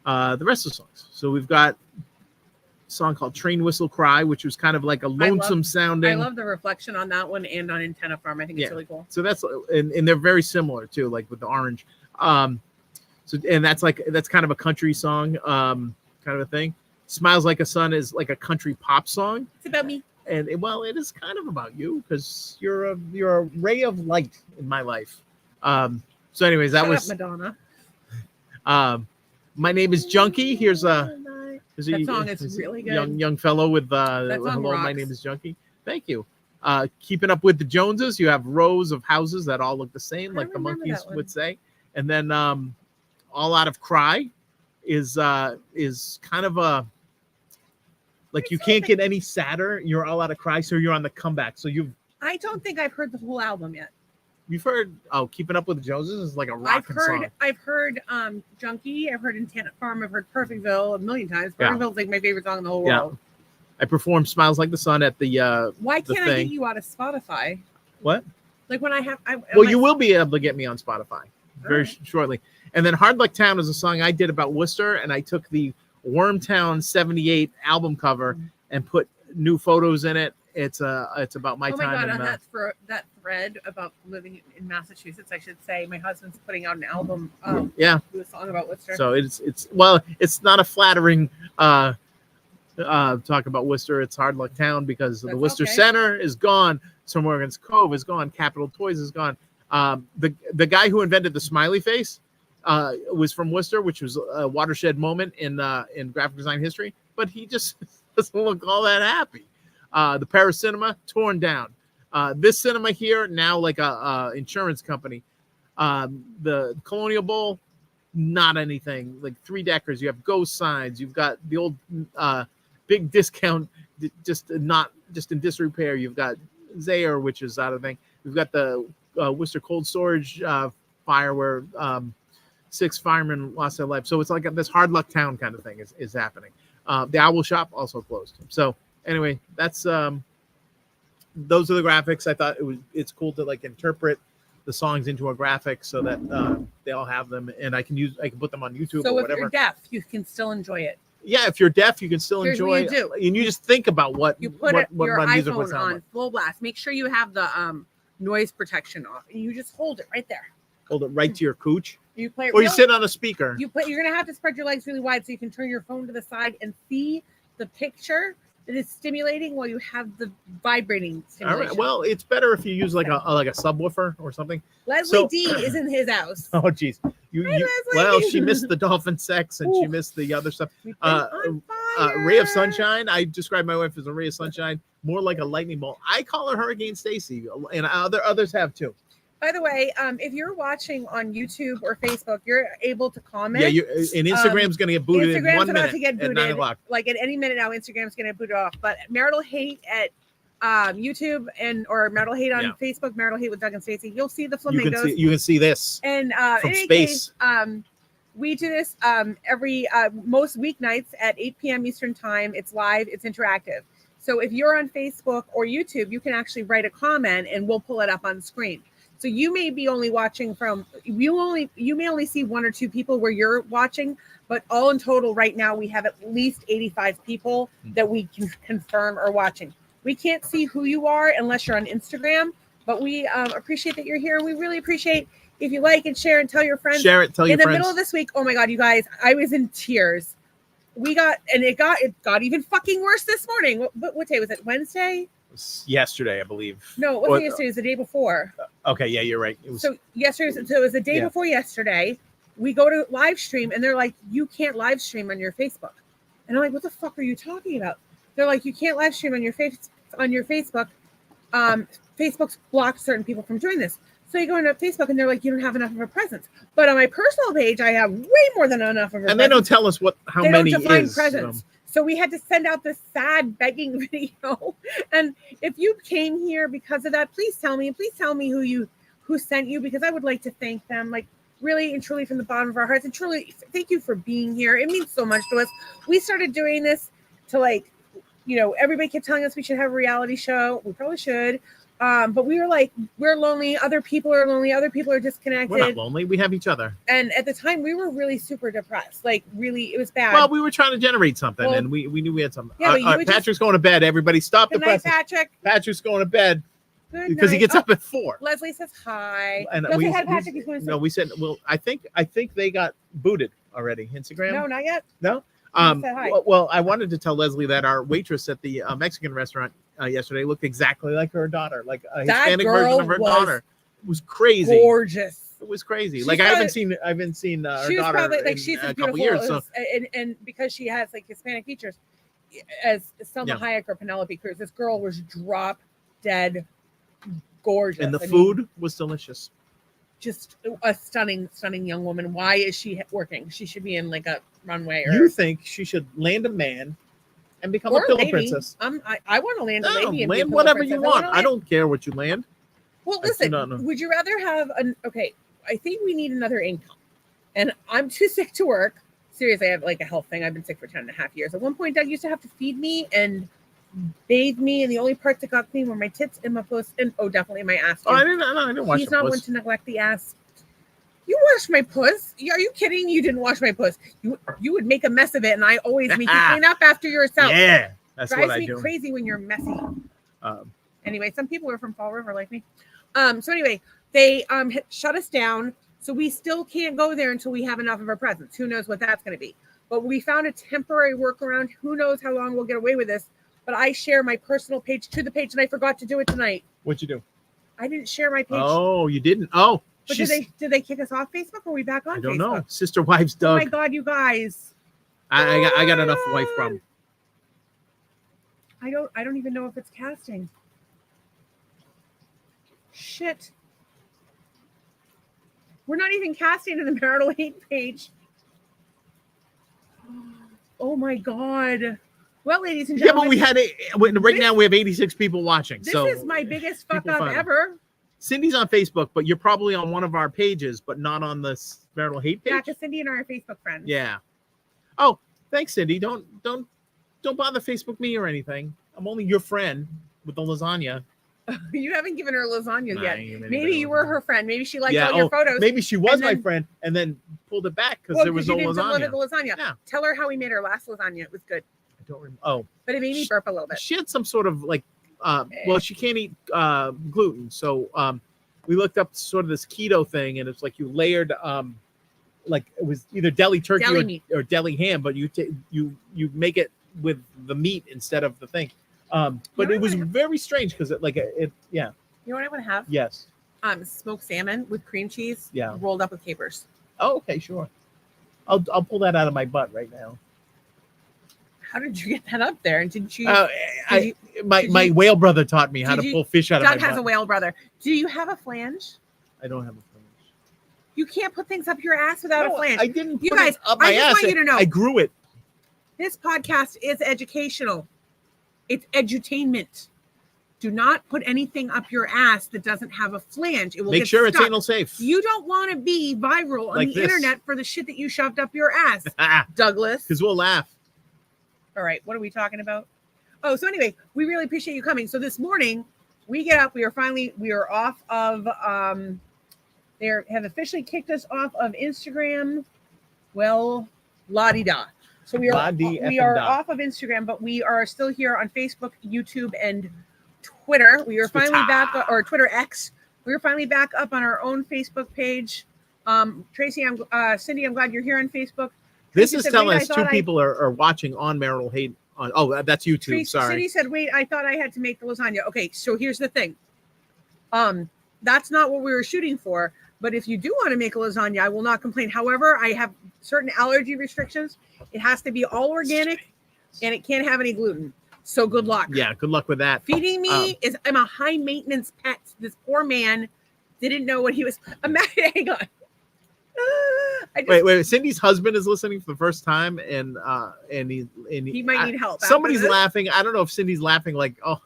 the rest of the songs. So we've got a song called Train Whistle Cry, which was kind of like a lonesome sounding. I love the reflection on that one and on Antenna Farm. I think it's really cool. So that's and they're very similar too, like with the orange. So and that's kind of a country song, kind of a thing. Smiles Like a Sun is like a country pop song. It's about me. And it is kind of about you because you're a ray of light in my life. So anyways, that was Madonna. My Name is Junkie. Here's that song is really good. Young fellow with hello, rocks. my name is Junkie. Thank you. Keeping Up with the Joneses, you have rows of houses that all look the same, like the Monkees would say. And then All Out of Cry is kind of a like you can't get any sadder. You're all out of cry, so you're on the comeback. So I don't think I've heard the whole album yet. You've heard Keeping Up with the Joneses is like a rockin' song. I've heard Junkie, I've heard Antenna Farm, I've heard Perfectville a million times. Perfectville's like my favorite song in the whole world. I performed Smiles Like the Sun at the Why the can't I thing. get you out of Spotify? What? Like when I have you will be able to get me on Spotify very shortly. And then Hard Luck Town is a song I did about Worcester, and I took the Wormtown 78 album cover and put new photos in it. It's about my time. Oh my god, in, that's for that thread about living in Massachusetts. I should say my husband's putting out an album. Do a song about Worcester. So it's not a flattering talk about Worcester. It's Hard Luck Town because the Worcester Center is gone. Sir Morgan's Cove is gone. Capitol Toys is gone. The guy who invented the smiley face was from Worcester, which was a watershed moment in graphic design history. But he just doesn't look all that happy. The Paris Cinema torn down. This cinema here now like a insurance company. The Colonial Bowl, not anything. Like 3-deckers. You have ghost signs. You've got the old big discount, just in disrepair. You've got Zaire, which is out of thing. We've got the Worcester Cold Storage fire where 6 firemen lost their life. So it's like this Hard Luck Town kind of thing is happening. The Owl Shop also closed. So anyway, that's those are the graphics. I thought it's cool to like interpret the songs into a graphic so that they all have them, and I can put them on YouTube or whatever. So if you're deaf, you can still enjoy it. Yeah, if you're deaf, you can still Here's enjoy what it. you do. And you just think about what You put your my music would iPhone sound on like. full blast. Make sure you have the noise protection off. And you just hold it right there. Hold it right to your cooch. You play it Or you sit on a speaker. You're gonna have to spread your legs really wide so you can turn your phone to the side and see the picture that is stimulating while you have the vibrating All stimulation. right. Well, it's better if you use like a subwoofer or something. Leslie D is in his house. Oh, geez. Well, she missed the dolphin sex and she missed the other stuff. Ray of Sunshine. I describe my wife as a ray of sunshine, more like a lightning bolt. I call her Hurricane Stacy, and others have too. By the way, if you're watching on YouTube or Facebook, you're able to comment. Yeah, and Instagram's going to get booted in 1 minute to get booted. at 9 o'clock. Like at any minute now, Instagram's going to boot it off. But Marital Hate at YouTube or Marital Hate on Facebook, Marital Hate with Doug and Stacey. You'll see the flamingos. You can see this. And from in any space. case, we do this every most weeknights at 8 p.m. Eastern time. It's live. It's interactive. So if you're on Facebook or YouTube, you can actually write a comment and we'll pull it up on screen. So you may be only watching you may only see 1 or 2 people where you're watching, but all in total right now we have at least 85 people that we can confirm are watching. We can't see who you are unless you're on Instagram, but we appreciate that you're here. We really appreciate If you like and share and tell your friends. Share it. Tell your In the friends. middle of this week, oh my God, you guys, I was in tears. It got even fucking worse this morning. What day was it? Wednesday? It was yesterday, I believe. No, it wasn't yesterday. It was the day before. Okay, yeah, you're right. It was. So it was the day before yesterday. We go to live stream and they're like, you can't live stream on your Facebook. And I'm like, what the fuck are you talking about? They're like, you can't live stream on your Facebook. Facebook's blocked certain people from doing this. So you go into Facebook and they're like, you don't have enough of a presence. But on my personal page, I have way more than enough of a presence. And they don't tell us how many don't define is. presence. So we had to send out this sad begging video. And if you came here because of that, please tell me who sent you, because I would like to thank them, like really and truly from the bottom of our hearts. And truly, thank you for being here. It means so much to us. We started doing this to everybody kept telling us we should have a reality show. We probably should. But we were like, we're lonely. Other people are lonely. Other people are disconnected. We're not lonely. We have each other. And at the time, we were really super depressed. Like, really, it was bad. Well, we were trying to generate something, and we knew we had something. Yeah, but Patrick's going to bed. Everybody, stop the Good night, press. Patrick. Patrick's going to bed Good because he night. gets up at 4. Leslie says hi. And Don't say hi to Patrick. He's going to say. No, we said. Well, I think they got booted already. Instagram. No, not yet. No. Said hi. Well, I wanted to tell Leslie that our waitress at the Mexican restaurant yesterday looked exactly like her daughter, like a That Hispanic girl version of her was daughter. It was crazy. Gorgeous. It was crazy. She's like I haven't probably- seen her She was daughter probably like in she's a as couple beautiful years. So and because she has like Hispanic features, as Selma Hayek or Penelope Cruz, this girl was drop dead gorgeous. and the I mean, food was delicious. just a stunning young woman. Why is she working? She should be in like a runway or You think she should land a man and become a or pillow lady. princess? I want to land a No, lady and be a land pillow whatever princess. you want. wanna I don't care what you land. Well, I do listen, not know. would you rather have I think we need another income. And I'm too sick to work. Seriously, I have like a health thing. I've been sick for 10.5 years. At one point, Doug used to have to feed me and bathe me. And the only parts that got clean were my tits and my puss and definitely my ass. Oh, I too. didn't watch He's the not puss. one to neglect the ass. You wash my puss? Are you kidding? You didn't wash my puss. You would make a mess of it. And I always make you clean up after yourself. Yeah, that's Drives what I me do. crazy when you're messy. Um, Anyway, some people are from Fall River like me. So anyway, they shut us down. So we still can't go there until we have enough of a presence. Who knows what that's going to be. But we found a temporary workaround. Who knows how long we'll get away with this. But I share my personal page to the page, and I forgot to do it tonight. What'd you do? I didn't share my page. Oh, you didn't? Oh, But she's, did they kick us off Facebook, or are we back on I don't Facebook? know. Sister Wives Oh Doug. my God, you guys. I got enough wife from. I don't even know if it's casting. Shit. We're not even casting in the marital hate page. Oh my God. Well, ladies and Yeah, gentlemen, but we had right now we have 86 people watching. this So is my biggest fuck people up find it. ever. Cindy's on Facebook, but you're probably on one of our pages, but not on the marital hate Yeah, page. because Cindy and I are Facebook friends. Yeah. Oh, thanks, Cindy. Don't bother Facebook me or anything. I'm only your friend with the lasagna. You haven't given her lasagna Nah, I yet. ain't given Maybe anybody you were lasagna. her friend. Maybe she liked Yeah, all your photos. Maybe she was And my then- friend and then pulled it back because Well, there was 'cause no you didn't deliver lasagna. the lasagna. Yeah. Tell her how we made her last lasagna. It was good, I don't remember. Oh, but it made me burp a little bit. she had some sort of like, well, she can't eat gluten, so we looked up sort of this keto thing, and it's like you layered, like it was either deli turkey Deli meat. or deli ham, but you make it with the meat instead of the thing. But You know it was what? very strange because yeah, You know what I want to have? yes, Smoked salmon with cream cheese. Yeah. Rolled up with capers. oh, okay, sure. I'll pull that out of my butt right now. How did you get that up there? And didn't you? My did you- whale brother taught me how did to you- pull fish out of Doug my has butt. a whale brother. Do you have a flange? I don't have a flange. You can't put things up your ass without No, a flange. I didn't. You put guys, it up I my just ass. want you to know. I grew it. This podcast is educational. It's edutainment. Do not put anything up your ass that doesn't have a flange. It will Make get sure it's stuck. anal safe. You don't want to be viral on Like the this. internet for the shit that you shoved up your ass, Douglas. Because we'll laugh. All right, what are we talking about? Oh, so anyway, we really appreciate you coming. So this morning, we get up. We are off of. They have officially kicked us off of Instagram. Well, la-di-da. So we are La-di-effing-da. off of Instagram, but we are still here on Facebook, YouTube, and Twitter. We are finally Twitter. back, or Twitter X. We're finally back up on our own Facebook page. Tracy, Cindy, I'm glad you're here on Facebook. This Tracy is said, telling "Wait, I us two thought people are watching on Marital Hate. That's YouTube. Tracy, Sorry. Cindy said, wait, I thought I had to make the lasagna. Okay, so here's the thing. That's not what we were shooting for. But if you do want to make a lasagna, I will not complain. However, I have certain allergy restrictions. It has to be all organic, and it can't have any gluten. So good luck. Yeah, good luck with that. Feeding me I'm a high maintenance pet. This poor man didn't know what he was. Hang on. Wait. Cindy's husband is listening for the first time, and he might need help. Somebody's after this. laughing. I don't know if Cindy's laughing like, oh,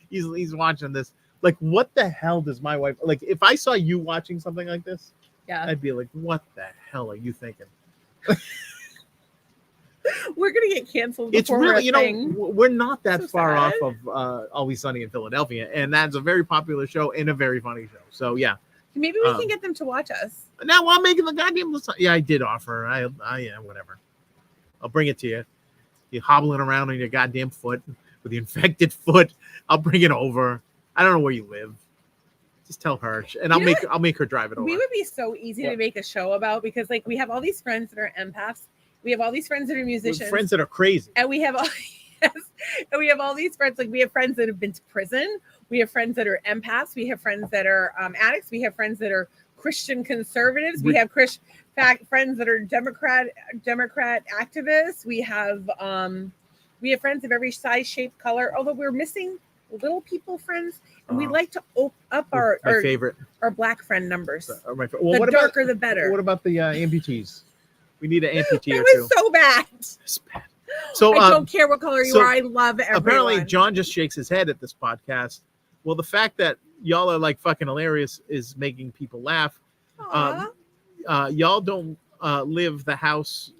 he's watching this. Like, what the hell does my wife like? If I saw you watching something like this, Yeah, I'd be like, what the hell are you thinking? we're gonna get canceled. It's before we're really, a thing. we're not that So far sad. off of Always Sunny in Philadelphia, and that's a very popular show and a very funny show. So yeah. Maybe we can get them to watch us. Now I'm making the goddamn lasagna. Yeah, I did offer. Yeah, whatever. I'll bring it to you. You're hobbling around on your goddamn foot with the infected foot. I'll bring it over. I don't know where you live. Just tell her, and I'll make her drive it over. We would be so easy to make a show about because, like, we have all these friends that are empaths. We have all these friends that are musicians. With friends that are crazy. And we have all and we have all these friends. Like, we have friends that have been to prison. We have friends that are empaths. We have friends that are addicts. We have friends that are Christian conservatives. We have friends that are Democrat activists. We have friends of every size, shape, color. Although we're missing little people friends, and we like to up our favorite our black friend numbers. Well, the what darker, about, the better. What about the amputees? We need an amputee That or two. was so bad. It's bad. So I don't care what color you are. I love everyone. Apparently, John just shakes his head at this podcast. Well, the fact that y'all are like fucking hilarious is making people laugh. Y'all don't leave the house.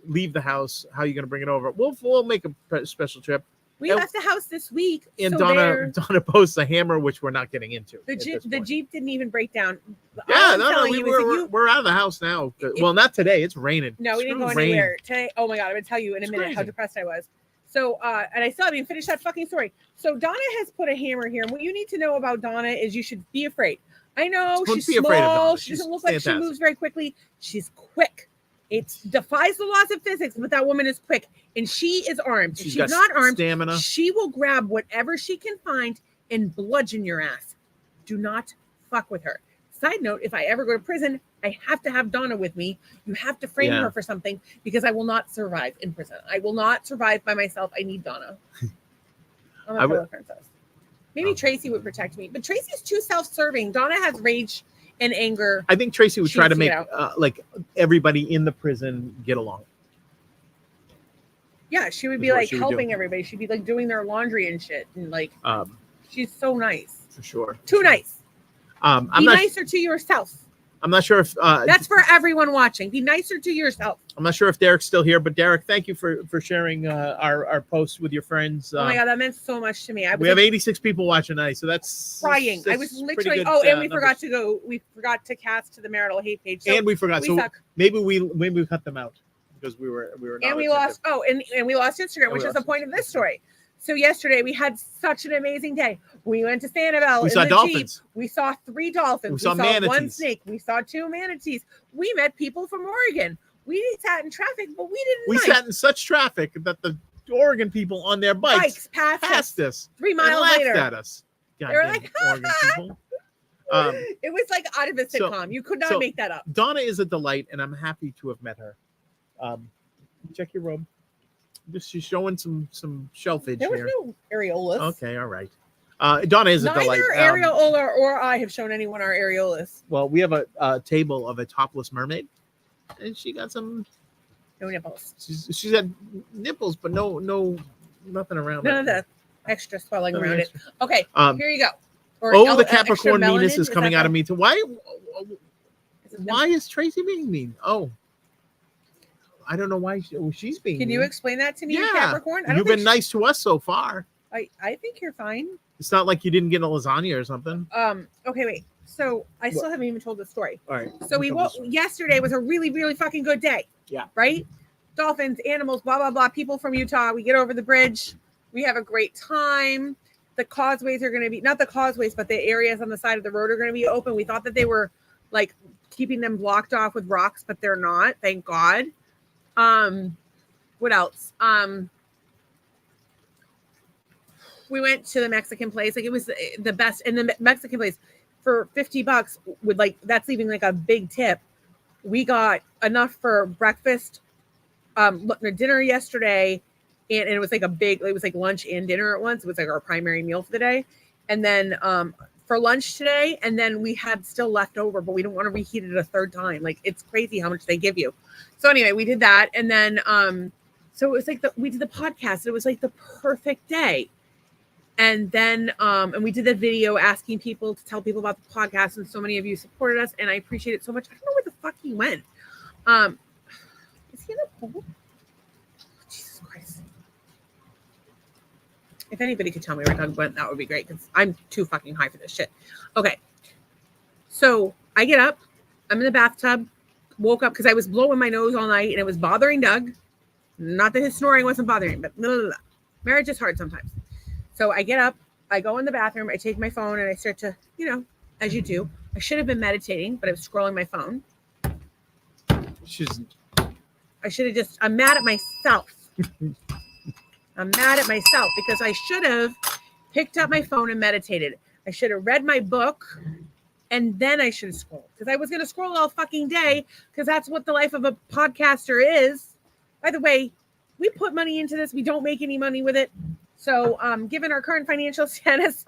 How are you going to bring it over? We'll make a special trip. We left the house this week. And so Donna posts a hammer, which we're not getting into. The Jeep didn't even break down. Yeah, we're out of the house now. Well, not today. It's raining. No, we didn't go anywhere today. Oh my god, I'm gonna tell you in a minute how depressed I was. So, and I still haven't even finished that fucking story. So Donna has put a hammer here, and what you need to know about Donna is you should be afraid. I know she's small. She doesn't look like she moves very quickly. She's quick. It defies the laws of physics, but that woman is quick, and she is armed. If she's not armed, stamina. She will grab whatever she can find and bludgeon your ass. Do not fuck with her. Side note, if I ever go to prison, I have to have Donna with me. You have to frame her for something because I will not survive in prison. I will not survive by myself. I need Donna. I'm a pillow princess. Maybe Tracy would protect me, but Tracy's too self-serving. Donna has rage and anger. I think Tracy would try to make like everybody in the prison get along. Yeah, she would be like helping everybody. She'd be like doing their laundry and shit, and like she's so nice. For sure. Too nice. Be nicer to yourself. I'm not sure if that's for everyone watching. Be nicer to yourself. I'm not sure if Derek's still here, but Derek, thank you for sharing our posts with your friends. Oh my god, that meant so much to me. We have 86 people watching tonight, so that's crying. I was literally. Good, and we forgot to go. We forgot to cast to the Marital Hate page. So and we forgot. So suck. maybe we cut them out because we were. And we lost. Oh, and we lost Instagram, which is the point of this story. So yesterday we had such an amazing day. We went to Sanibel. We saw dolphins. Jeep. We saw 3 dolphins. We saw manatees. 1 snake. We saw 2 manatees. We met people from Oregon. We sat in traffic, but we didn't. We sat in such traffic that the Oregon people on their bikes passed us 3 miles later. At us. They were like, Oregon people. It was like out of a sitcom. You could not make that up. Donna is a delight, and I'm happy to have met her. Check your robe. She's showing some shellfish. There was no areolas. Okay, all right. Donna is a delight. Neither Areola or I have shown anyone our areolas. Well, we have a table of a topless mermaid, and she got some. No nipples. She's got nipples, but nothing around. None of the extra swelling around it. Okay, here you go. Or the Capricorn meanness is coming out of me too. Why is Tracy being mean? Oh. I don't know why she's being. Can you explain that to me, yeah. Capricorn? You've been nice to us so far. I think you're fine. It's not like you didn't get a lasagna or something. Okay, wait. So I still haven't even told the story. All right. So yesterday was a really, really fucking good day. Yeah. Right? Dolphins, animals, blah, blah, blah. People from Utah. We get over the bridge. We have a great time. the causeways are going to be, not the causeways, but the areas on the side of the road are going to be open. We thought that they were like keeping them blocked off with rocks, but they're not. Thank God. What else? We went to the Mexican place. Like, it was the best. And the Mexican place for $50 with like, that's leaving like a big tip. We got enough for breakfast, dinner yesterday. And it was like it was like lunch and dinner at once. It was like our primary meal for the day. And then, for lunch today, and then we had still left over, but we don't want to reheat it a third time. Like, it's crazy how much they give you. So anyway, we did that. And then, so it was like we did the podcast. It was like the perfect day. And then, and we did the video asking people to tell people about the podcast. And so many of you supported us, and I appreciate it so much. I don't know where the fuck he went. Is he in the pool? Jesus Christ. If anybody could tell me where Doug went, that would be great, because I'm too fucking high for this shit. Okay. So I get up. I'm in the bathtub. Woke up because I was blowing my nose all night and it was bothering Doug. Not that his snoring wasn't bothering him, but blah, blah, blah. Marriage is hard sometimes. So I get up. I go in the bathroom. I take my phone and I start to, as you do. I should have been meditating, but I was scrolling my phone. I'm mad at myself. I'm mad at myself because I should have picked up my phone and meditated. I should have read my book, and then I should have scrolled, because I was going to scroll all fucking day, because that's what the life of a podcaster is. By the way, we put money into this. We don't make any money with it. So given our current financial status,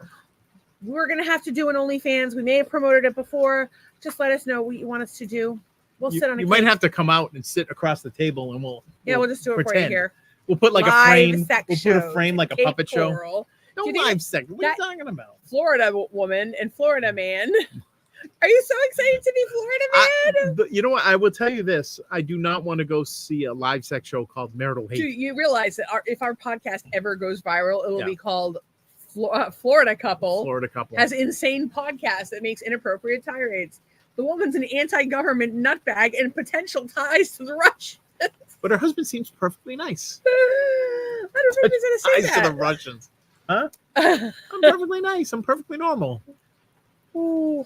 we're going to have to do an OnlyFans. We may have promoted it before. Just let us know what you want us to do. We'll sit on a You might have to come out and sit across the table, and we'll just do it for you here. We'll put like live a frame. Sex We'll show. put a frame like a Cape puppet Coral. show. No live sex. What are you talking about? Florida woman and Florida man. Are you so excited to be Florida man? But you know what? I will tell you this. I do not want to go see a live sex show called Marital Hate. Dude, you realize that if our podcast ever goes viral, it will be called Florida Couple. Florida Couple has insane podcast that makes inappropriate tirades. The woman's an anti-government nutbag and potential ties to the Russians. But her husband seems perfectly nice. I don't think he's going to say Ties that. to the Russians. Huh? I'm perfectly nice. I'm perfectly normal. Ooh.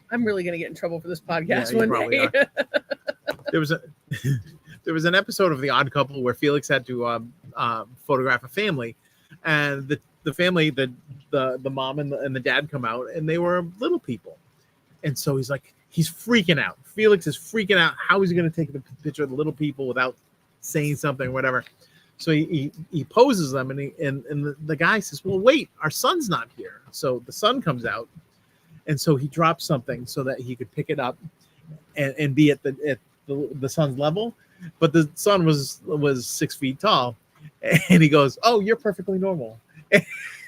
I'm really going to get in trouble for this podcast you one probably day. There was an episode of The Odd Couple where Felix had to photograph a family, and the family, the mom and the dad come out, and they were little people, and so he's freaking out. Felix is freaking out. How is he going to take the picture of the little people without saying something or whatever? So he poses them, and the guy says, "Well, wait, our son's not here." So the son comes out, and so he drops something so that he could pick it up and be at the son's level. But the son was 6 feet tall, and he goes, "Oh, you're perfectly normal."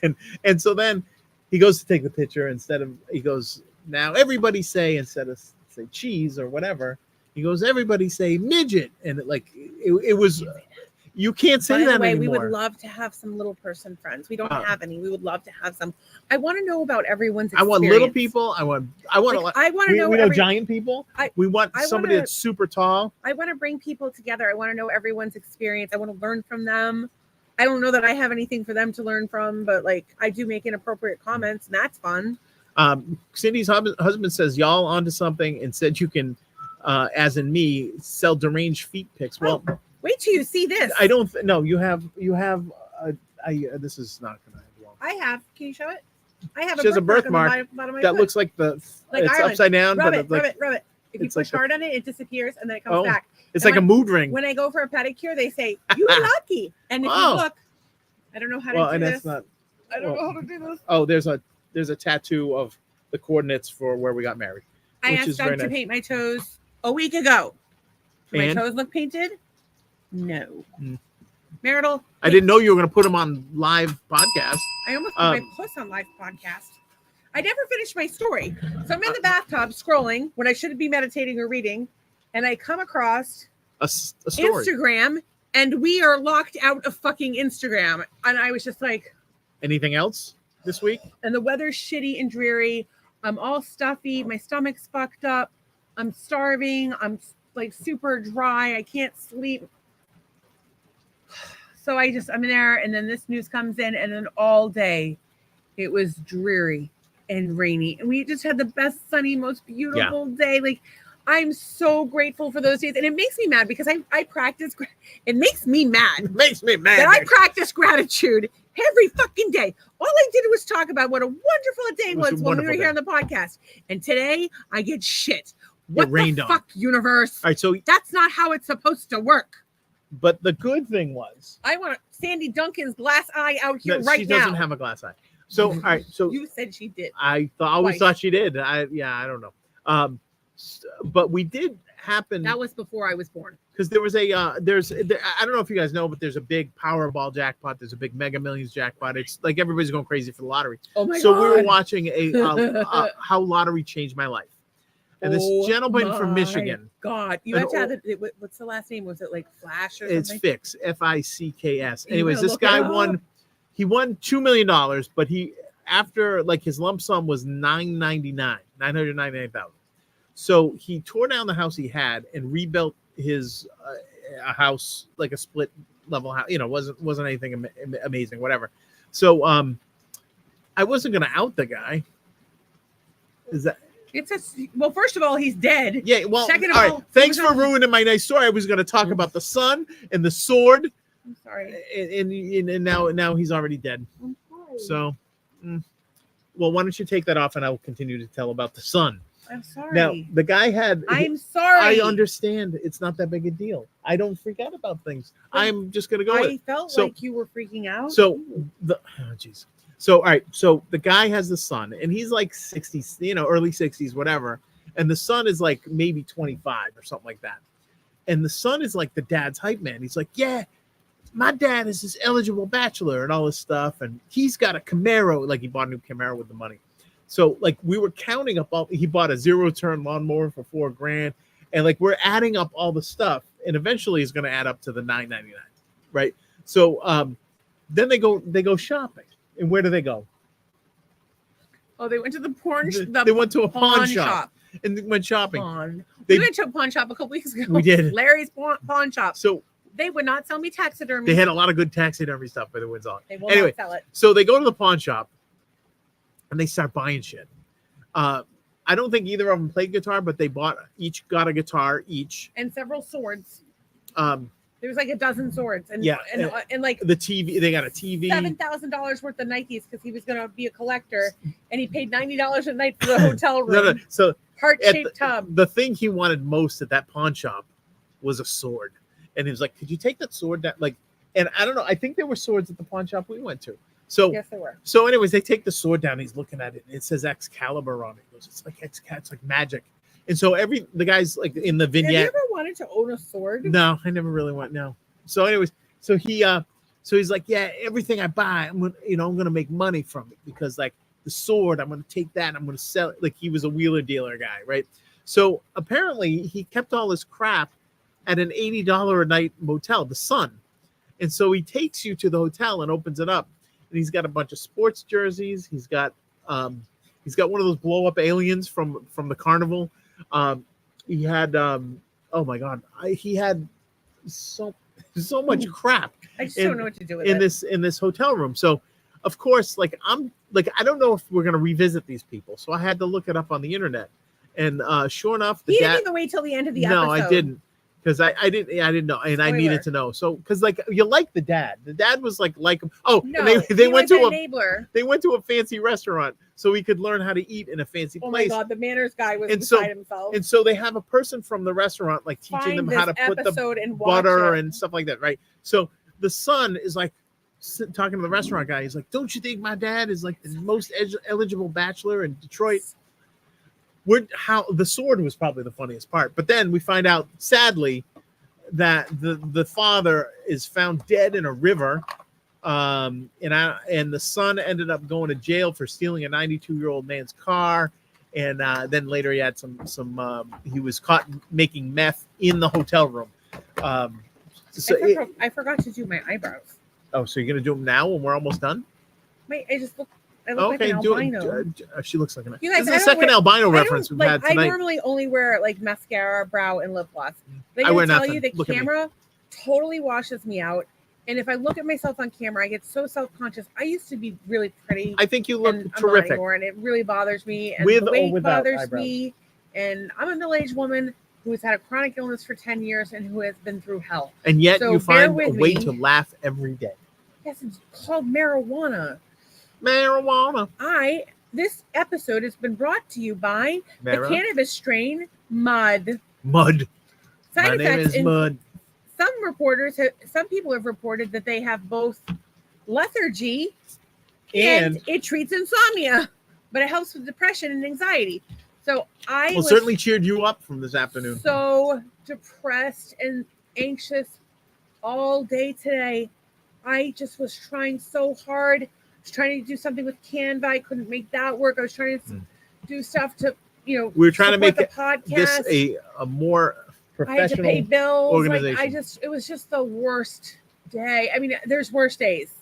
And so then he goes to take the picture. He goes, "Now everybody say, instead of say cheese or whatever, he goes, everybody say midget." And it was. You can't say that anymore. We would love to have some little person friends. We don't have any. We would love to have some. I want to know about everyone's experience. I want little people. I want to know. We know giant people. We want somebody that's super tall. I want to bring people together. I want to know everyone's experience. I want to learn from them. I don't know that I have anything for them to learn from, but I do make inappropriate comments, and that's fun. Cindy's husband says y'all onto something and said you can, as in me, sell deranged feet pics. Well. Wait till you see this. I don't know. You have. This is not going to end well. I have. Can you show it? I have. She has a birthmark that looks like it's Ireland. upside down. Rub but it. If you push hard on it, it disappears and then it comes back. It's like a mood ring. When I go for a pedicure, they say you're lucky. And if you look, I don't know how to do this. I don't know how to do this. Oh, there's a tattoo of the coordinates for where we got married. I asked Doug to paint my toes a week ago. My toes look painted. No. Marital. I didn't know you were going to put them on live podcast. I almost put my puss on live podcast. I never finished my story. So I'm in the bathtub scrolling when I should be meditating or reading. And I come across a story. Instagram, and we are locked out of fucking Instagram. And I was just like, anything else this week? And the weather's shitty and dreary. I'm all stuffy. My stomach's fucked up. I'm starving. I'm super dry. I can't sleep. So I'm in there, and then this news comes in, and then all day it was dreary and rainy. And we just had the best sunny, most beautiful day. Like, I'm so grateful for those days. And it makes me mad because I practice. It makes me mad. It makes me mad. That I practice gratitude every fucking day. All I did was talk about what a wonderful day was when we were here on the podcast. And today I get shit. What the fuck, universe? All right, so that's not how it's supposed to work. But the good thing was, I want Sandy Duncan's glass eye out here she doesn't have a glass eye. So all right, so you said she did. I always thought she did. I don't know. But we did happen. That was before I was born. Because there was I don't know if you guys know, but there's a big Powerball jackpot. There's a big Mega Millions jackpot. It's like everybody's going crazy for the lottery. Oh my God. So we were watching how lottery changed my life. And this gentleman from Michigan. God, you have to have it. What's the last name? Was it like Flash or something? It's Fix, Ficks. Anyways, this guy won. He won $2 million, but he after like his lump sum was $999,000. So he tore down the house he had and rebuilt his a house like a split level house. You know, wasn't anything amazing, whatever. So I wasn't gonna out the guy. Is that? Well, first of all, he's dead. Yeah. Well, second of all right. all, Thanks for ruining my nice story. I was going to talk about the sun and the sword. I'm sorry. And now he's already dead. I'm sorry. So, well, why don't you take that off, and I will continue to tell about the sun. I'm sorry. Now the guy had. I'm sorry. I understand. It's not that big a deal. I don't freak out about things. I'm just going to go. I felt like you were freaking out. So jeez. So, all right. So the guy has the son, and he's like 60, early 60s, whatever. And the son is like maybe 25 or something like that. And the son is like the dad's hype man. He's like, yeah, my dad is this eligible bachelor and all this stuff. And he's got a Camaro. Like he bought a new Camaro with the money. So like we were counting up he bought a 0-turn lawnmower for $4,000. And like we're adding up all the stuff. And eventually it's going to add up to the $999. Right. So then they go shopping. And where do they go? Oh, they went to the porn. They went to a pawn shop and they went shopping. We went to a pawn shop a couple weeks ago. We did. Larry's pawn shop. So they would not sell me taxidermy. They had a lot of good taxidermy stuff, but it was all. They will not sell it. So they go to the pawn shop and they start buying shit. I don't think either of them played guitar, but they each got a guitar each and several swords. There was like a dozen swords, and like the TV. They got a TV. $7,000 worth of Nikes because he was going to be a collector, and he paid $90 a night for the hotel room. No. So heart-shaped tub. The thing he wanted most at that pawn shop was a sword, and he was like, "Could you take that sword down?" Like, and I don't know. I think there were swords at the pawn shop we went to. So yes, there were. So, anyways, they take the sword down. He's looking at it, and it says Excalibur on it. He goes, "It's like it's like magic." And so the guys like in the vignette. Have you ever wanted to own a sword? No, I never really went. No. So, anyways, so he's like, yeah, everything I buy, I'm gonna make money from it because like the sword, I'm gonna take that, and I'm gonna sell it. Like he was a wheeler dealer guy, right? So apparently he kept all his crap at an $80 a night motel, the Sun. And so he takes you to the hotel and opens it up, and he's got a bunch of sports jerseys. He's got one of those blow up aliens from the carnival. He had oh my god, he had so much crap. I just don't know what to do with it in this hotel room. So of course, like I'm like I don't know if we're gonna revisit these people. So I had to look it up on the internet, and sure enough, he didn't even wait till the end of the episode. No, I didn't. Because I didn't know, and I needed to know. So, because like you like the dad was like him. Oh, no, and they went to an enabler. They went to a fancy restaurant so he could learn how to eat in a fancy place. Oh my god, the manners guy was beside himself. And so they have a person from the restaurant like teaching them how to put the butter and stuff like that, right? So the son is like talking to the restaurant guy. He's like, "Don't you think my dad is like the most eligible bachelor in Detroit?" How the sword was probably the funniest part, but then we find out sadly that the father is found dead in a river, and the son ended up going to jail for stealing a 92-year-old man's car, and then later he had he was caught making meth in the hotel room. I forgot to do my eyebrows. Oh, so you're gonna do them now when we're almost done? Wait, I look like an albino. She looks like an albino. This is the second albino reference we've had tonight. I normally only wear like mascara, brow, and lip gloss. But I wear tell nothing. you, the camera totally washes me out. And if I look at myself on camera, I get so self-conscious. I used to be really pretty. I think you look and I'm not terrific. anymore, and it really bothers me. And With the or weight without bothers eyebrows? me. And I'm a middle-aged woman who has had a chronic illness for 10 years and who has been through hell. And yet So you bear find a with way me. to laugh every day. Yes, it's called marijuana. Marijuana. This episode has been brought to you by the Marijuana. cannabis strain Mud. Mud. Side My name effects is in Mud. some people have reported that they have both lethargy And and it treats insomnia, but it helps with depression and anxiety. So I well, was certainly cheered you up from this afternoon. so depressed and anxious all day today. I just was trying so hard. I was trying to do something with Canva. I couldn't make that work. I was trying to do stuff to, We were trying to support make the podcast. this a more I had to pay professional. bills. organization. It was just the worst day. I mean, there's worse days.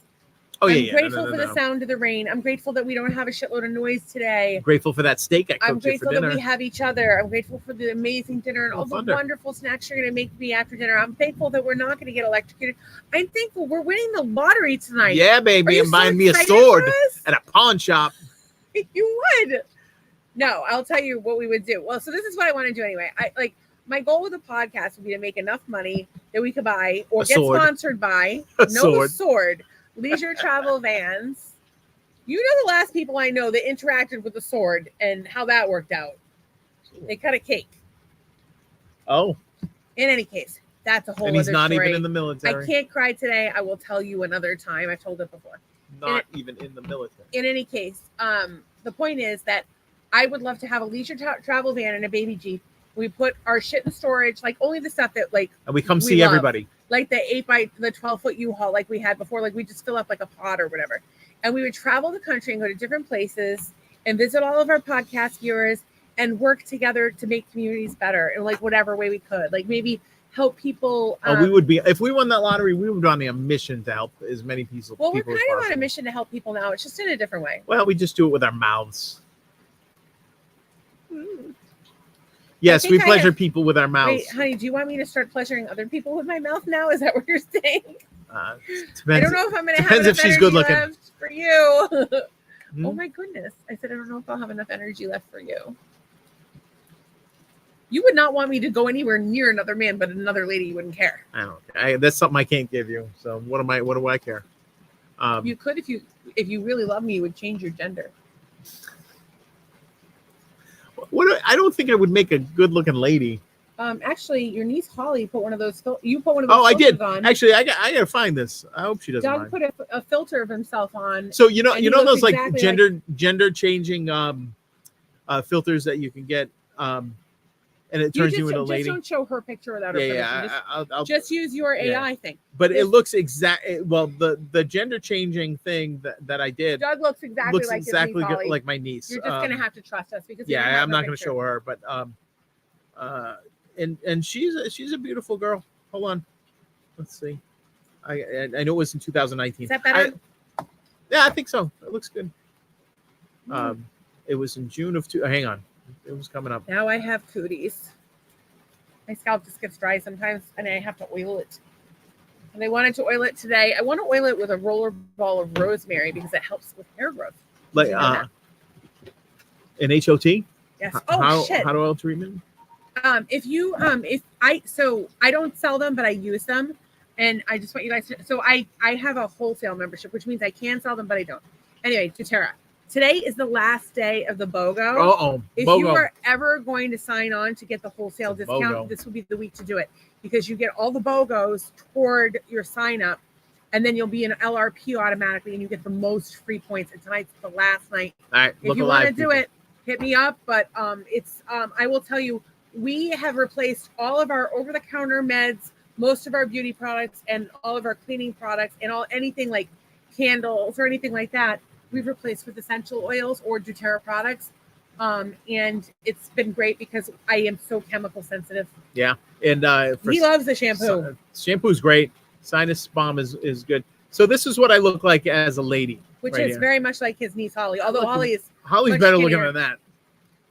Oh I'm yeah, grateful for the sound of the rain. I'm grateful that we don't have a shitload of noise today. Grateful for that steak I I'm cooked you for grateful that dinner. we have each other. I'm grateful for the amazing dinner and Oh, all the thunder. wonderful snacks you're going to make me after dinner. I'm thankful that we're not going to get electrocuted. I'm thankful we're winning the lottery tonight. Yeah, Are baby, you and so buying me a excited sword for us? at a pawn shop. You would. No, I'll tell you what we would do. Well, so this is what I want to do anyway. My goal with the podcast would be to make enough money that we could buy or A get sword. sponsored by A sword. leisure travel vans. You know the last people I know that interacted with the sword and how that worked out. They cut a cake. Oh, In any case, that's a whole and he's other not story. even in the I military. can't cry today. I will tell you another time. I've told it before. Not even in the military. In any case, the point is that I would love to have a leisure travel van and a baby Jeep. We put our shit in storage, like only the stuff that like And we come we see love. everybody. like the 12-foot U-Haul like we had before, like we just fill up like a pod or whatever. And we would travel the country and go to different places and visit all of our podcast viewers and work together to make communities better in like whatever way we could. Like maybe help people. We would be if we won that lottery. We would be on a mission to help as many people. Well, we're people as kind of on a possible. mission to help people now. It's just in a different way. Well, we just do it with our mouths. Yes, think we I pleasure have- people with our mouths. Wait, honey, do you want me to start pleasuring other people with my mouth now? Is that what you're saying? Depends. I don't know if I'm going to have depends enough if she's energy good looking. left for you. Hmm? Oh my goodness. I said, I don't know if I'll have enough energy left for you. You would not want me to go anywhere near another man, but another lady, you wouldn't care. I don't. That's something I can't give you. So what do I care? You could, if you really love me, you would change your gender. I don't think I would make a good-looking lady. Actually, your niece Holly put one of those. You put one of Oh, those. I did. filters on. Actually, I gotta find this. I hope she doesn't Doug mind. put a filter of himself on. So you know and he those looks like exactly gender changing filters that you can get, and it turns you into a lady. Just don't show her picture without her permission. I'll Just use your Yeah. AI thing. but it just- looks well the gender changing thing that I did Doug looks exactly looks like exactly his niece, Holly. like my niece. You're just gonna have to trust us because we don't Yeah, have I'm her not gonna picture. show her, but and she's a beautiful girl. Hold on, let's see. I know it was in 2019. Is that better? Yeah, I think so. It looks good. Mm. It was in June of hang on, it was coming up. Now I have cooties. My scalp just gets dry sometimes, and I have to oil it. And I wanted to oil it today. I want to oil it with a roller ball of rosemary because it helps with hair growth. Like you know that? an HOT. Yes. Oh shit. How do oil treatment? I don't sell them, but I use them, and I just want you guys to. So I have a wholesale membership, which means I can sell them, but I don't. Anyway, doTERRA. Today is the last day of the BOGO. If you are ever going to sign on to get the wholesale It's a discount, BOGO. this will be the week to do it because you get all the BOGOs toward your sign up, and then you'll be in LRP automatically, and you get the most free points. And tonight's the last night. All right, If look you want to alive, do people. it, hit me up. But I will tell you, we have replaced all of our over-the-counter meds, most of our beauty products, and all of our cleaning products, and anything like candles or anything like that. We've replaced with essential oils or doTERRA products. And it's been great because I am so chemical sensitive. And He loves the shampoo. Shampoo's great. Sinus balm is good. So this is what I look like as a lady. Which right is here. very much like his niece Holly. Although Look, Holly Holly's much better looking skinnier. than that.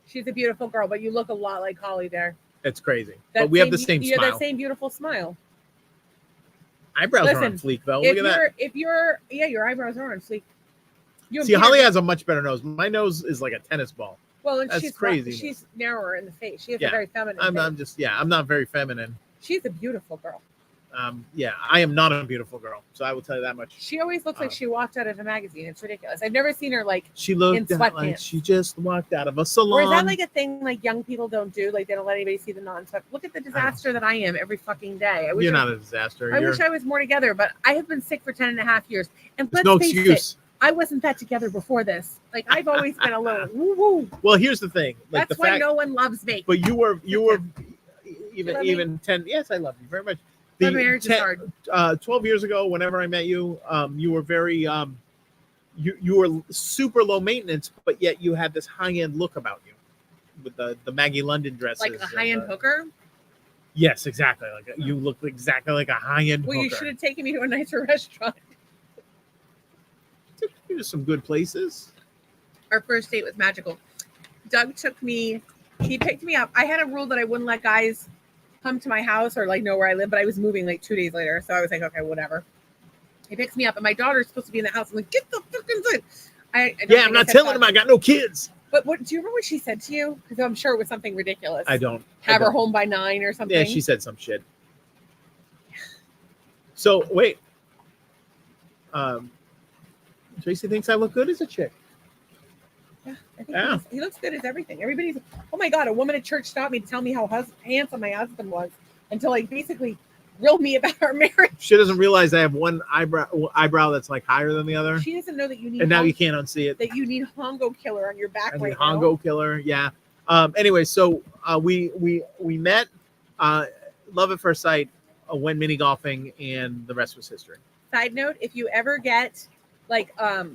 she's a beautiful girl, but you look a lot like Holly there. It's crazy. That But we have the same You have smile. that same beautiful smile. eyebrows are on Listen, fleek though. Look at that. your eyebrows are on fleek. You and See, Holly Peter- has a much better nose. My nose is like a tennis ball. well, and that's she's crazy. She's narrower in the face. She has Yeah. a very feminine. I'm face. I'm not very feminine. She's a beautiful girl. Yeah, I am not a beautiful girl, so I will tell you that much. She always looks like Uh, she walked out of a magazine. It's ridiculous. I've never seen her like. She looked in like sweatpants. she just walked out of a salon. Or is that like a thing like young people don't do? Like they don't let anybody see the non-sweat. Look at the disaster that I am every fucking day. I wish You're I, not a disaster. I You're, wish I was more together, but I have been sick for 10 and a half years. And there's let's no face excuse. it, I wasn't that together before this. Like I've always been a little woo woo. Well, here's the thing. Like That's the why fact, no one loves me. but you were You love me? even 10. Yes, I love you very much. But marriage is hard. 12 years ago, whenever I met you, you were very you were super low maintenance, but yet you had this high end look about you with the Maggie London dresses. Like a high-end and hooker. Yes, exactly. Like you look exactly like a high end Well, hooker. you should have taken me to a nicer restaurant. Took you to some good places. Our first date was magical. Doug took me. He picked me up. I had a rule that I wouldn't let guys come to my house or like know where I live, but I was moving like 2 days later, so I was like, okay, whatever. He picks me up, and my daughter's supposed to be in the house. I'm like, get the fucking thing. I don't Yeah, think I'm not said telling that. him I got no kids. But what do you remember what she said to you? Because I'm sure it was something ridiculous. I don't. Have I her don't. home by 9 or something. Yeah, she said some shit. So wait. Tracy thinks I look good as a chick. Yeah, I think Yeah. he looks good as everything. Everybody's. Oh my god! A woman at church stopped me to tell me how handsome my husband was, until like basically grilled me about our marriage. She doesn't realize I have one eyebrow that's like higher than the other, She doesn't know that you need. and now you can't unsee it. that you need Hongo Killer on your back And right the Hongo Killer, yeah. Anyway, so we met, love at first sight, went mini golfing, and the rest was history. now. Side note: if you ever get like a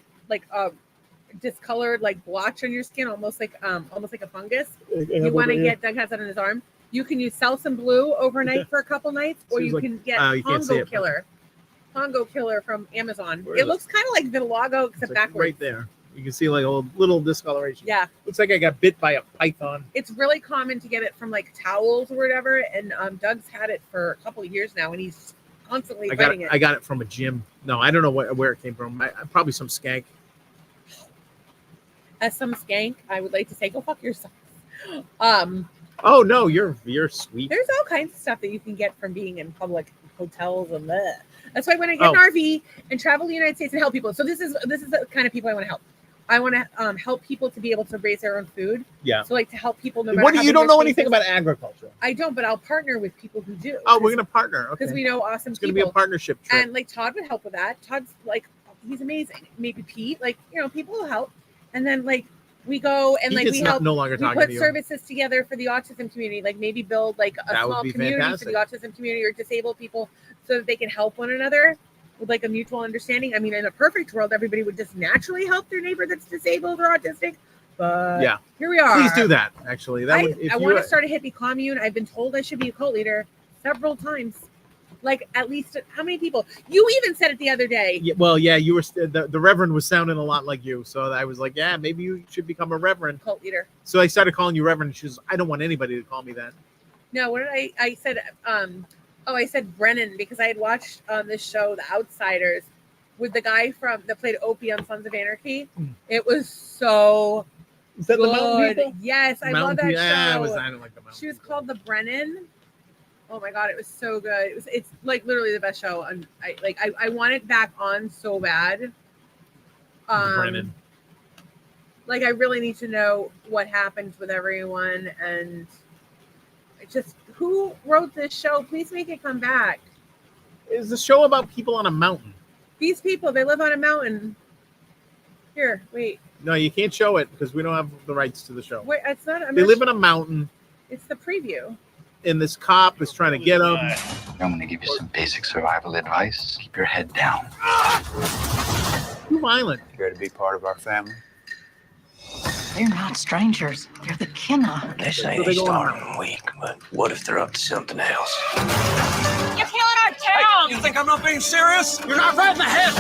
discolored like blotch on your skin, almost like a fungus, you want to get. Doug has that on his arm. You can use Selsun Blue overnight for a couple nights, or Seems you like- can get you can't see Hongo it. Killer. Hongo Killer from Amazon. Where It is looks kind of like vitiligo It's except like backwards. right there. You can see like a little discoloration. Yeah, Looks like I got bit by a python. it's really common to get it from like towels or whatever. And Doug's had it for a couple of years now, and he's constantly fighting it. I got it from a gym. No, I don't know where it came from. Probably some skank. As some skank, I would like to say, go fuck yourself. Oh no, you're sweet. There's all kinds of stuff that you can get from being in public hotels and bleh. That's why when I get Oh. an RV and travel the United States and help people. So this is the kind of people I want to help. I want to help people to be able to raise their own food. Yeah. So like to help people. No matter What how do you big don't their know space anything is. about agriculture? I don't, but I'll partner with people who do. Oh, we're gonna partner. Okay. because we know awesome It's gonna be people. a partnership trip. And like Todd would help with that. Todd's like he's amazing. Maybe Pete, like people will help. And then like we go and like It's we not- help. no longer We talking put to you. services together for the autism community, like maybe build like a That would small be community fantastic. for the autism community or disabled people so that they can help one another with like a mutual understanding. I mean, in a perfect world, everybody would just naturally help their neighbor that's disabled or autistic. But Yeah. here we are. Please do that. Actually, that would. If I you, want to start a hippie commune. I've been told I should be a cult leader several times. Like at least how many people? You even said it the other day. Yeah, well, yeah, you were the Reverend was sounding a lot like you, so I was like, yeah, maybe you should become a Reverend. Cult leader. So I started calling you Reverend. She was, I don't want anybody to call me that. No, what did I said? I said Brennan because I had watched this show, The Outsiders, with the guy that played Opie on Sons of Anarchy. It was so Is that good. the Mountain People? Yes, I love that People? Yeah, show. I don't like the Mountain. She was People. called the Brennan. Oh my god, it was so good. It's like literally the best show. And I want it back on so bad. Brennan. Like I really need to know what happens with everyone and just who wrote this show. Please make it come back. Is the show about people on a mountain? These people, they live on a mountain. Here, wait. No, you can't show it because we don't have the rights to the show. Wait, it's not. They live in a mountain, It's the preview. and this cop is trying to get them. I'm going to give you some basic survival advice. Keep your head down. Too violent. Care to be part of our family? They're not strangers. They're the Kinna. They say So they they go start on. them weak, but what if they're up to something else? You're killing our town! You think I'm not being serious? You're not right in the head!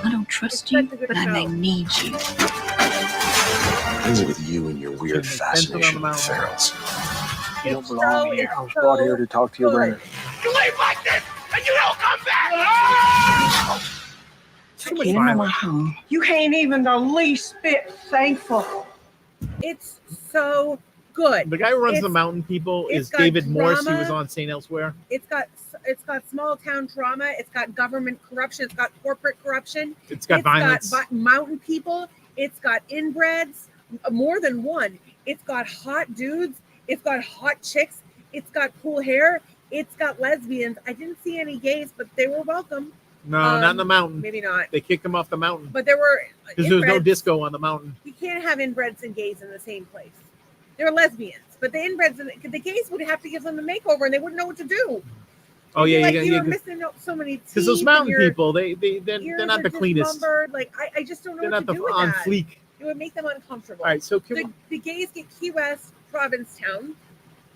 I don't trust It's you, such a good but I may show. need you. What's with you and your weird Fencing on the fascination with mountain. ferals? You don't belong here. I was brought here to talk to your good. Brennan. You leave like this, and you don't come back! Too much Animal violence. home. You ain't even the least bit thankful. It's so good. The guy who runs the It's- Mountain People it's is got David Morse. He drama. was on St. Elsewhere. It's got small town drama. It's got government corruption. It's got corporate corruption. It's got violence. Got mountain people. It's got inbreds, more than one. It's got hot dudes. It's got hot chicks. It's got cool hair. It's got lesbians. I didn't see any gays, but they were welcome. No, not in the mountain. Maybe not. They kicked him off the mountain But there were because there was no inbreds. disco on the mountain. You can't have inbreds and gays in the same place. They were lesbians, but the inbreds and the gays would have to give them a makeover, and they wouldn't know what to do. Oh You'd be yeah, like, yeah, you yeah. were missing so many teeth. Because those and mountain your people, they're ears not are the cleanest. dismembered. Like I just don't know They're what not to the do with on that. fleek. It would make them uncomfortable. All right, so can we, The gays get Key West, Provincetown.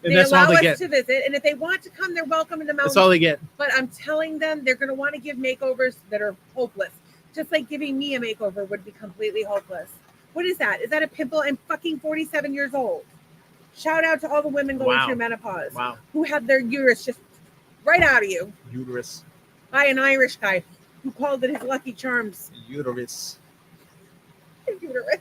and They that's allow all they us get. to visit, and if they want to come, they're welcome in the That's mountains. all they get. But I'm telling them they're going to want to give makeovers that are hopeless. Just like giving me a makeover would be completely hopeless. What is that? Is that a pimple? I'm fucking 47 years old. Shout out to all the women going Wow. through menopause Wow, who had their uterus just right out of you uterus, by an Irish guy who called it his Lucky Charms uterus. uterus.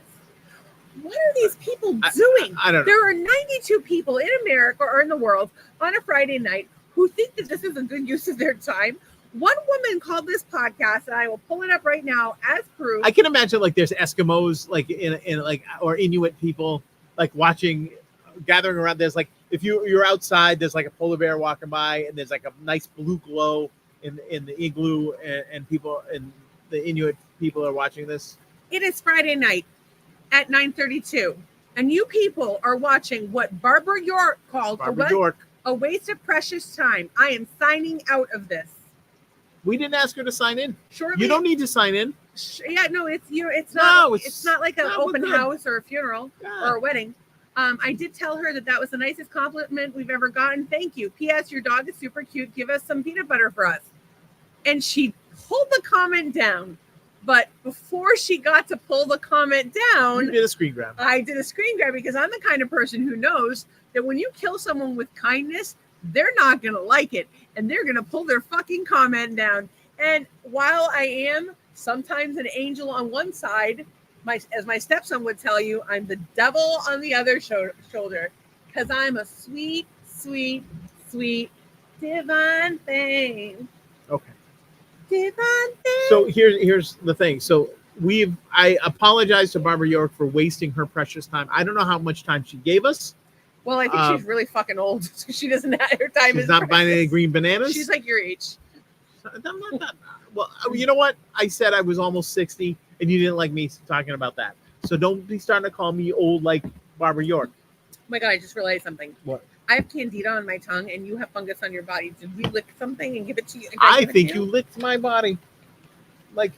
What are these people I- doing? I don't know. There are 92 people in America or in the world on a Friday night who think that this is a good use of their time. One woman called this podcast, and I will pull it up right now as proof. I can imagine like there's Eskimos like in like or Inuit people like watching, gathering around. There's like if you're outside, there's like a polar bear walking by, and there's like a nice blue glow in the igloo, and people and the Inuit people are watching this. It is Friday night at 9:32, and you people are watching what Barbara York called Barbara York. a waste of precious time. I am signing out of this. We didn't ask her to sign in. Shortly, You don't need to sign in. Yeah, no, it's it's No, not. it's- It's not like an no, we're open good. house or a funeral Yeah. or a wedding. I did tell her that was the nicest compliment we've ever gotten. Thank you. P.S. Your dog is super cute. Give us some peanut butter for us. And she pulled the comment down. But before she got to pull the comment You down, did a screen grab. I did a screen grab because I'm the kind of person who knows that when you kill someone with kindness, they're not going to like it. And they're going to pull their fucking comment down. And while I am sometimes an angel on one side, as my stepson would tell you, I'm the devil on the other shoulder because I'm a sweet, sweet, sweet, divine thing. Okay. Divine thing. So here's the thing. So I apologize to Barbara York for wasting her precious time. I don't know how much time she gave us. Well, I think she's really fucking old. So she doesn't have her time. She's is not buying any precious. green bananas. She's like your age. I'm not that. Well, you know what? I said I was almost 60, and you didn't like me talking about that. So don't be starting to call me old like Barbara York. Oh my God, I just realized something. What? I have candida on my tongue and you have fungus on your body. Did we lick something and give it to you? Did I give it think to you licked my body, like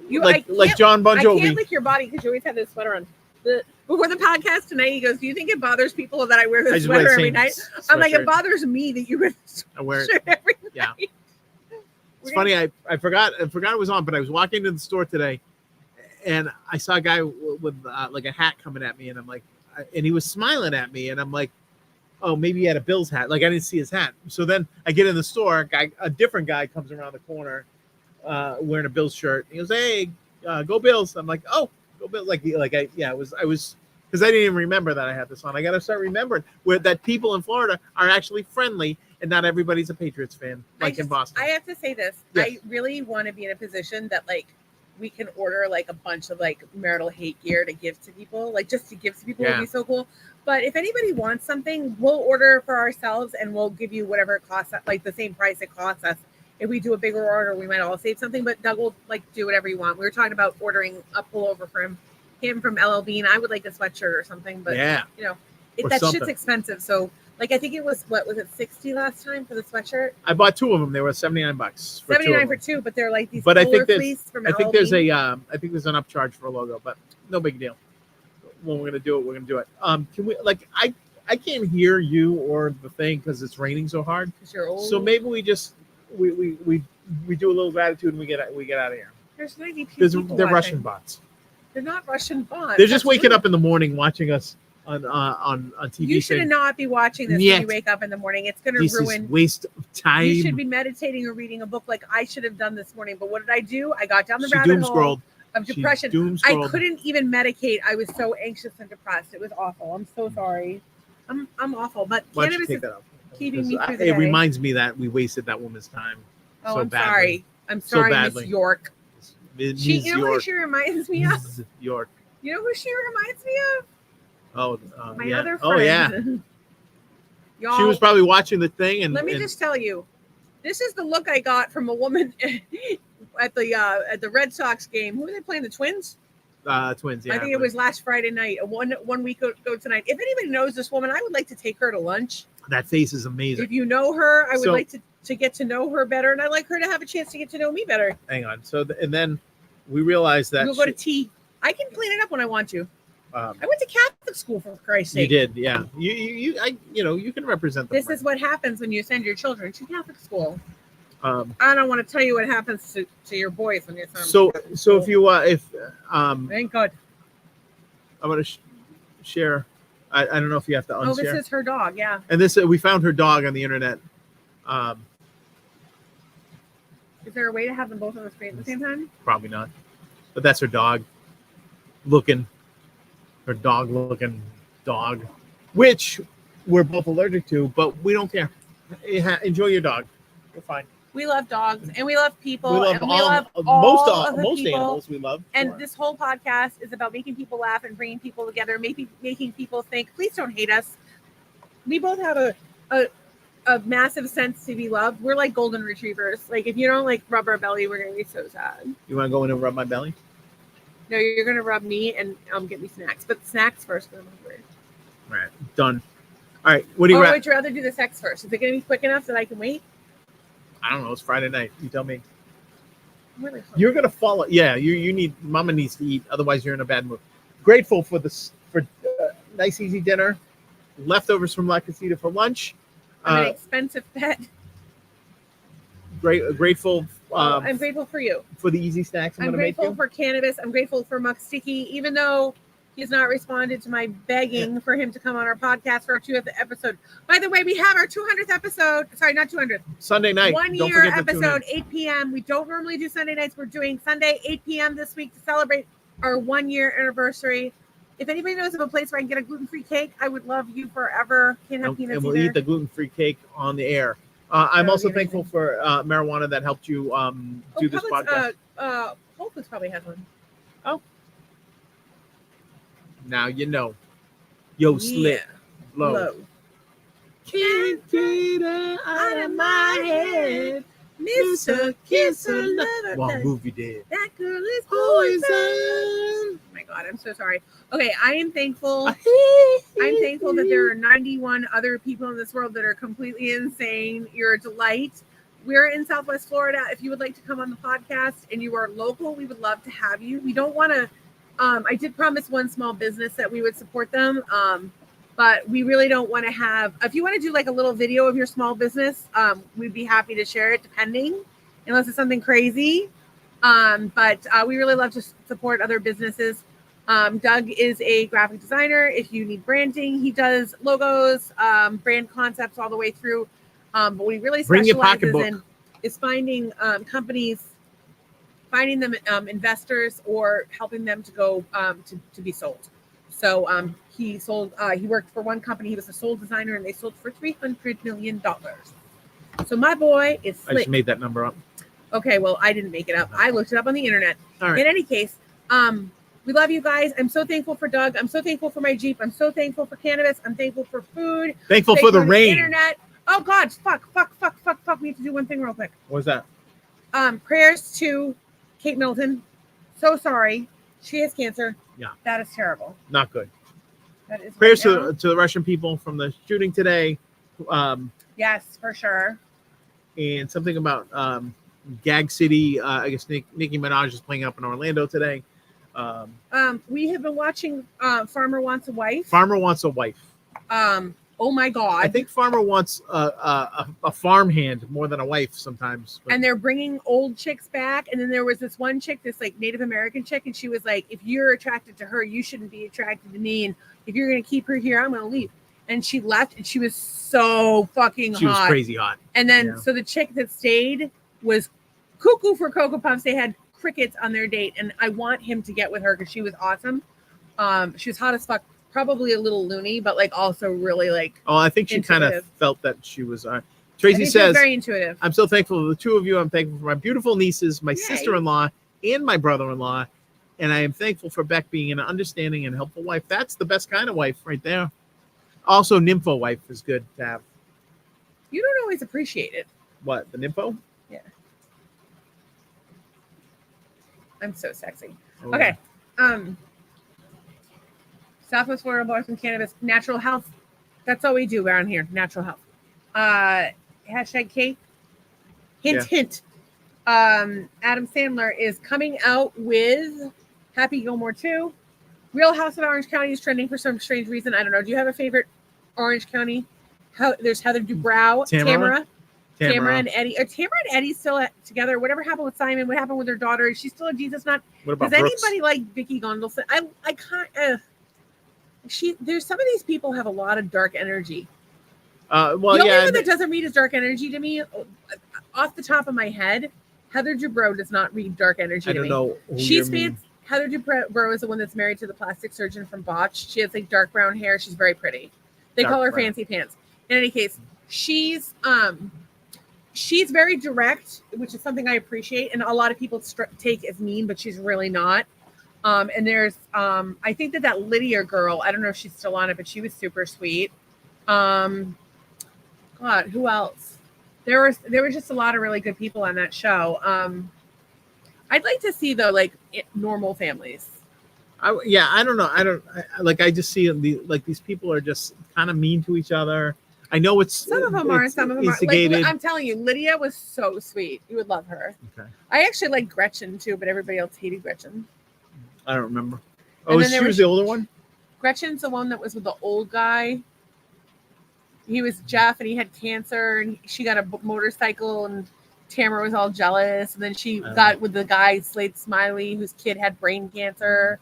You- like I like can't- John Bon I can't Jovi. lick your body because you always have this sweater on. Before the podcast tonight, he goes, "Do you think it bothers people that I wear I this just wear sweater the every same night?" I'm like, sweatshirt. "It bothers me that you wear this I wear it. shirt every Yeah. night." It's funny. I forgot it was on, but I was walking into the store today, and I saw a guy with like a hat coming at me, and I'm like, and he was smiling at me, and I'm like, oh, maybe he had a Bills hat. Like I didn't see his hat. So then I get in the store, a different guy comes around the corner, wearing a Bills shirt. He goes, "Hey, go Bills!" I'm like, "Oh, go Bills!" I was because I didn't even remember that I had this on. I got to start remembering that people in Florida are actually friendly, and not everybody's a Patriots fan, like in Boston. I have to say this. Yes. I really want to be in a position that like we can order like a bunch of like marital hate gear to give to people, like just to give to people Yeah. would be so cool. But if anybody wants something, we'll order for ourselves and we'll give you whatever it costs, like the same price it costs us. If we do a bigger order, we might all save something, but Doug will like do whatever you want. We were talking about ordering a pullover for him from LL Bean. I would like a sweatshirt or something, but Yeah. you know, Or that something. shit's expensive. So like I think it was what was it 60 last time for the sweatshirt? I bought two of them. They were $79 for 79 two for of them. two, but they're like these But I polar think there's- fleece from I think LL there's Bean. I think there's an upcharge for a logo, but no big deal. When we're gonna do it, we're gonna do it. Can we like I can't hear you or the thing because it's raining so hard. 'Cause you're old. So maybe we just we do a little gratitude and we get out of here. There's 92 They're people Russian watching. bots. They're not Russian bots. They're just That's waking rude. up in the morning watching us on TV. You should saying, not be watching this when Niet. you wake up in the morning. It's going to this ruin. is waste of time. You should be meditating or reading a book like I should have done this morning. But what did I do? I got down the She rabbit doom hole scrolled. of She depression. doom I scrolled. couldn't even medicate. I was so anxious and depressed. It was awful. I'm so sorry. I'm awful. But Why don't you cannabis take is. that off? keeping me Because through the it day. reminds me that we wasted that woman's time. Oh, so I'm badly. sorry. I'm So sorry, badly. Miss York. Ms. She, you know who York. she reminds me of? Ms. York. You know who she reminds me of? Oh, My yeah. other friend. Oh, yeah. Y'all, She was probably watching the thing, and let me and- just tell you, this is the look I got from a woman at the Red Sox game. Who were they playing? The Twins? twins. Yeah, I think it was last Friday night. One week ago tonight. If anybody knows this woman, I would like to take her to lunch. that face is amazing. If you know her, I would So- like to get to know her better, and I'd like her to have a chance to get to know me better. Hang on. So and then we realized that We'll go to tea. I can clean it up when I want to. um, I went to Catholic school, for Christ's you sake. did, yeah. You can represent the This brand. is what happens when you send your children to Catholic school. Um, I don't want to tell you what happens to your boys when you send them. so if you Thank God. I want to share. I don't know if you have to Oh, this unshare. is her dog. Yeah. And this we found her dog on the internet. Is there a way to have them both on the screen at the same time? Probably not, but that's her dog. Her dog looking dog, which we're both allergic to, but we don't care. Enjoy your dog. You're fine. We love dogs and we love people. We love and we love most of the most people. animals. We love. And Sure. this whole podcast is about making people laugh and bringing people together, making people think. Please don't hate us. We both have a massive sense to be loved. We're like golden retrievers. Like if you don't like rub our belly, we're gonna be so sad. You want to go in and rub my belly? No, you're gonna rub me and get me snacks, but snacks first. 'Cause I'm hungry. All right, done. All right, what do you? Or Wrap? would you rather do the sex first? Is it gonna be quick enough that I can wait? I don't know. It's Friday night. You tell me. I'm really hungry. You're gonna follow. Yeah, you need. Mama needs to eat. Otherwise, you're in a bad mood. Grateful for this for nice easy dinner. Leftovers from La Casita for lunch. I'm an expensive pet. Grateful. I'm grateful for you. For the easy snacks I'm I'm gonna make grateful you. for cannabis. I'm grateful for Muck Sticky, even though he's not responded to my begging for him to come on our podcast for our 200th episode. By the way, we have our 200th episode. Sorry, not 200th. Sunday night. 1 Don't year forget to tune in. episode, 8 p.m. We don't normally do Sunday nights. We're doing Sunday, 8 p.m. this week to celebrate our 1 year anniversary. If anybody knows of a place where I can get a gluten-free cake, I would love you forever. Can't have And peanuts we'll either. eat the gluten-free cake on the air. I'm would also be thankful for marijuana that helped you do this Publix, podcast. Whole Foods probably has one. Now you know. Yo, slit. Blow. Low. Can't get it out of my head. Mr. Kiss Another. What movie did? That girl is Poison. Oh my God, I'm so sorry. Okay, I am thankful. I'm thankful that there are 91 other people in this world that are completely insane. You're a delight. We're in Southwest Florida. If you would like to come on the podcast and you are local, we would love to have you. We don't want to. I did promise one small business that we would support them, but we really don't want to have. If you want to do like a little video of your small business, we'd be happy to share it, depending, unless it's something crazy. But we really love to support other businesses. Doug is a graphic designer. If you need branding, he does logos, brand concepts all the way through. But what he really Bring your specializes pocketbook. in is finding companies, finding them investors, or helping them to go to be sold. So he sold. He worked for one company. He was a sole designer, and they sold for $300 million. So my boy is I just slick. made that number up. Okay, well, I didn't make it up. I looked it up on the internet. All right. In any case, we love you guys. I'm so thankful for Doug. I'm so thankful for my Jeep. I'm so thankful for cannabis. I'm thankful for food. Thankful for the rain. Internet. Oh God, fuck. We have to do one thing real quick. What was that? Prayers to Kate Middleton. So sorry. She has cancer. Yeah. That is terrible. Not good. That is Prayers right now. to the Russian people from the shooting today. Yes, for sure. And something about Gag City. I guess Nicki Minaj is playing up in Orlando today. We have been watching Farmer Wants a Wife. Farmer Wants a Wife. Oh my god! I think Farmer wants a farmhand more than a wife sometimes. But And they're bringing old chicks back. And then there was this one chick, this like Native American chick, and she was like, "If you're attracted to her, you shouldn't be attracted to me. And if you're gonna keep her here, I'm gonna leave." And she left, and she was so fucking she was hot. crazy hot. And then Yeah. so the chick that stayed was cuckoo for Cocoa Puffs. They had crickets on their date, and I want him to get with her because she was awesome. She was hot as fuck, probably a little loony, but like also really like. Oh, I think she kind of Intuitive. felt that she was. I Tracy think she was says, very intuitive. "I'm so thankful for the two of you. I'm thankful for my beautiful nieces, my Yay. sister-in-law, and my brother-in-law, and I am thankful for Beck being an understanding and helpful wife. That's the best kind of wife right there. Also, nympho wife is good to have. You don't always appreciate it. What, the nympho? I'm so sexy. Oh, Okay. Southwest Florida Bars and Cannabis, natural health. That's all we do around here. Natural health. Hashtag Kate. Hint, hint. Adam Sandler is coming out with Happy Gilmore 2. Real House of Orange County is trending for some strange reason. I don't know. Do you have a favorite Orange County? There's Heather Dubrow, Tamara and Eddie. Are Tamara and Eddie still together? Whatever happened with Simon? What happened with their daughter? Is she still a Jesus nut? What about Does Brooks? anybody like Vicky Gunvalson? I can't. There's some of these people have a lot of dark energy. Well, The only yeah. one that doesn't read as dark energy to me, off the top of my head, Heather Dubrow does not read dark energy I to don't me. know. Who She's you mean. fancy. Heather Dubrow is the one that's married to the plastic surgeon from Botch. She has like dark brown hair. She's very pretty. They Dark call her brown. Fancy Pants. In any case, she's very direct, which is something I appreciate, and a lot of people take as mean, but she's really not. And there's I think that Lydia girl, I don't know if she's still on it, but she was super sweet. God, who else? There was just a lot of really good people on that show. I'd like to see though, like normal families. I don't know. I just see these people are just kind of mean to each other. I know Some of them are, some of them instigated. aren't. Like, I'm telling you, Lydia was so sweet. You would love her. Okay. I actually like Gretchen too, but everybody else hated Gretchen. I don't remember. And Oh, then she there was was- the older one? Gretchen's the one that was with the old guy. He was Jeff, and he had cancer, and she got a motorcycle, and Tamara was all jealous. And then she got with the guy Slade Smiley, whose kid had brain cancer.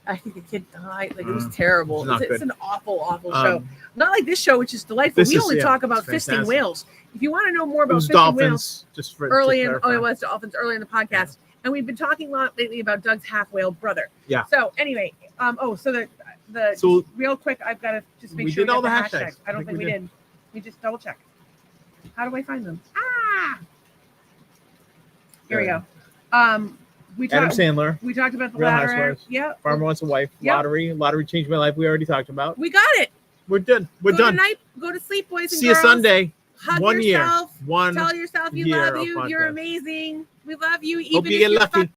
I think the kid died. Like it was terrible. It's not It's good. an awful show. Um, Not like this show, which is delightful. this We is- only yeah, talk about it's fisting fantastic. whales. If you want to know more It about was fisting dolphins. whales, Just for early to in clarify. it was dolphins early in the podcast, and we've been talking a lot lately about Doug's half whale brother. Yeah. So anyway, so the So- just real quick, I've got to just make We sure did all we get the the hashtags. hashtag. I don't think we did. We just double check. How do I find them? Here we go. We Adam talked. Sandler, We talked about the Real ladder. Housewives. Yeah. Farmer Wants a Wife, Yep. Lottery changed my life. We already talked about. We got it. We're done. We're Go done. Tonight, go to sleep, boys and See you girls. Sunday. Hug 1 year. yourself. One Tell yourself you year love of you. You're podcast. amazing. We love you. Even Hope you if get you're lucky.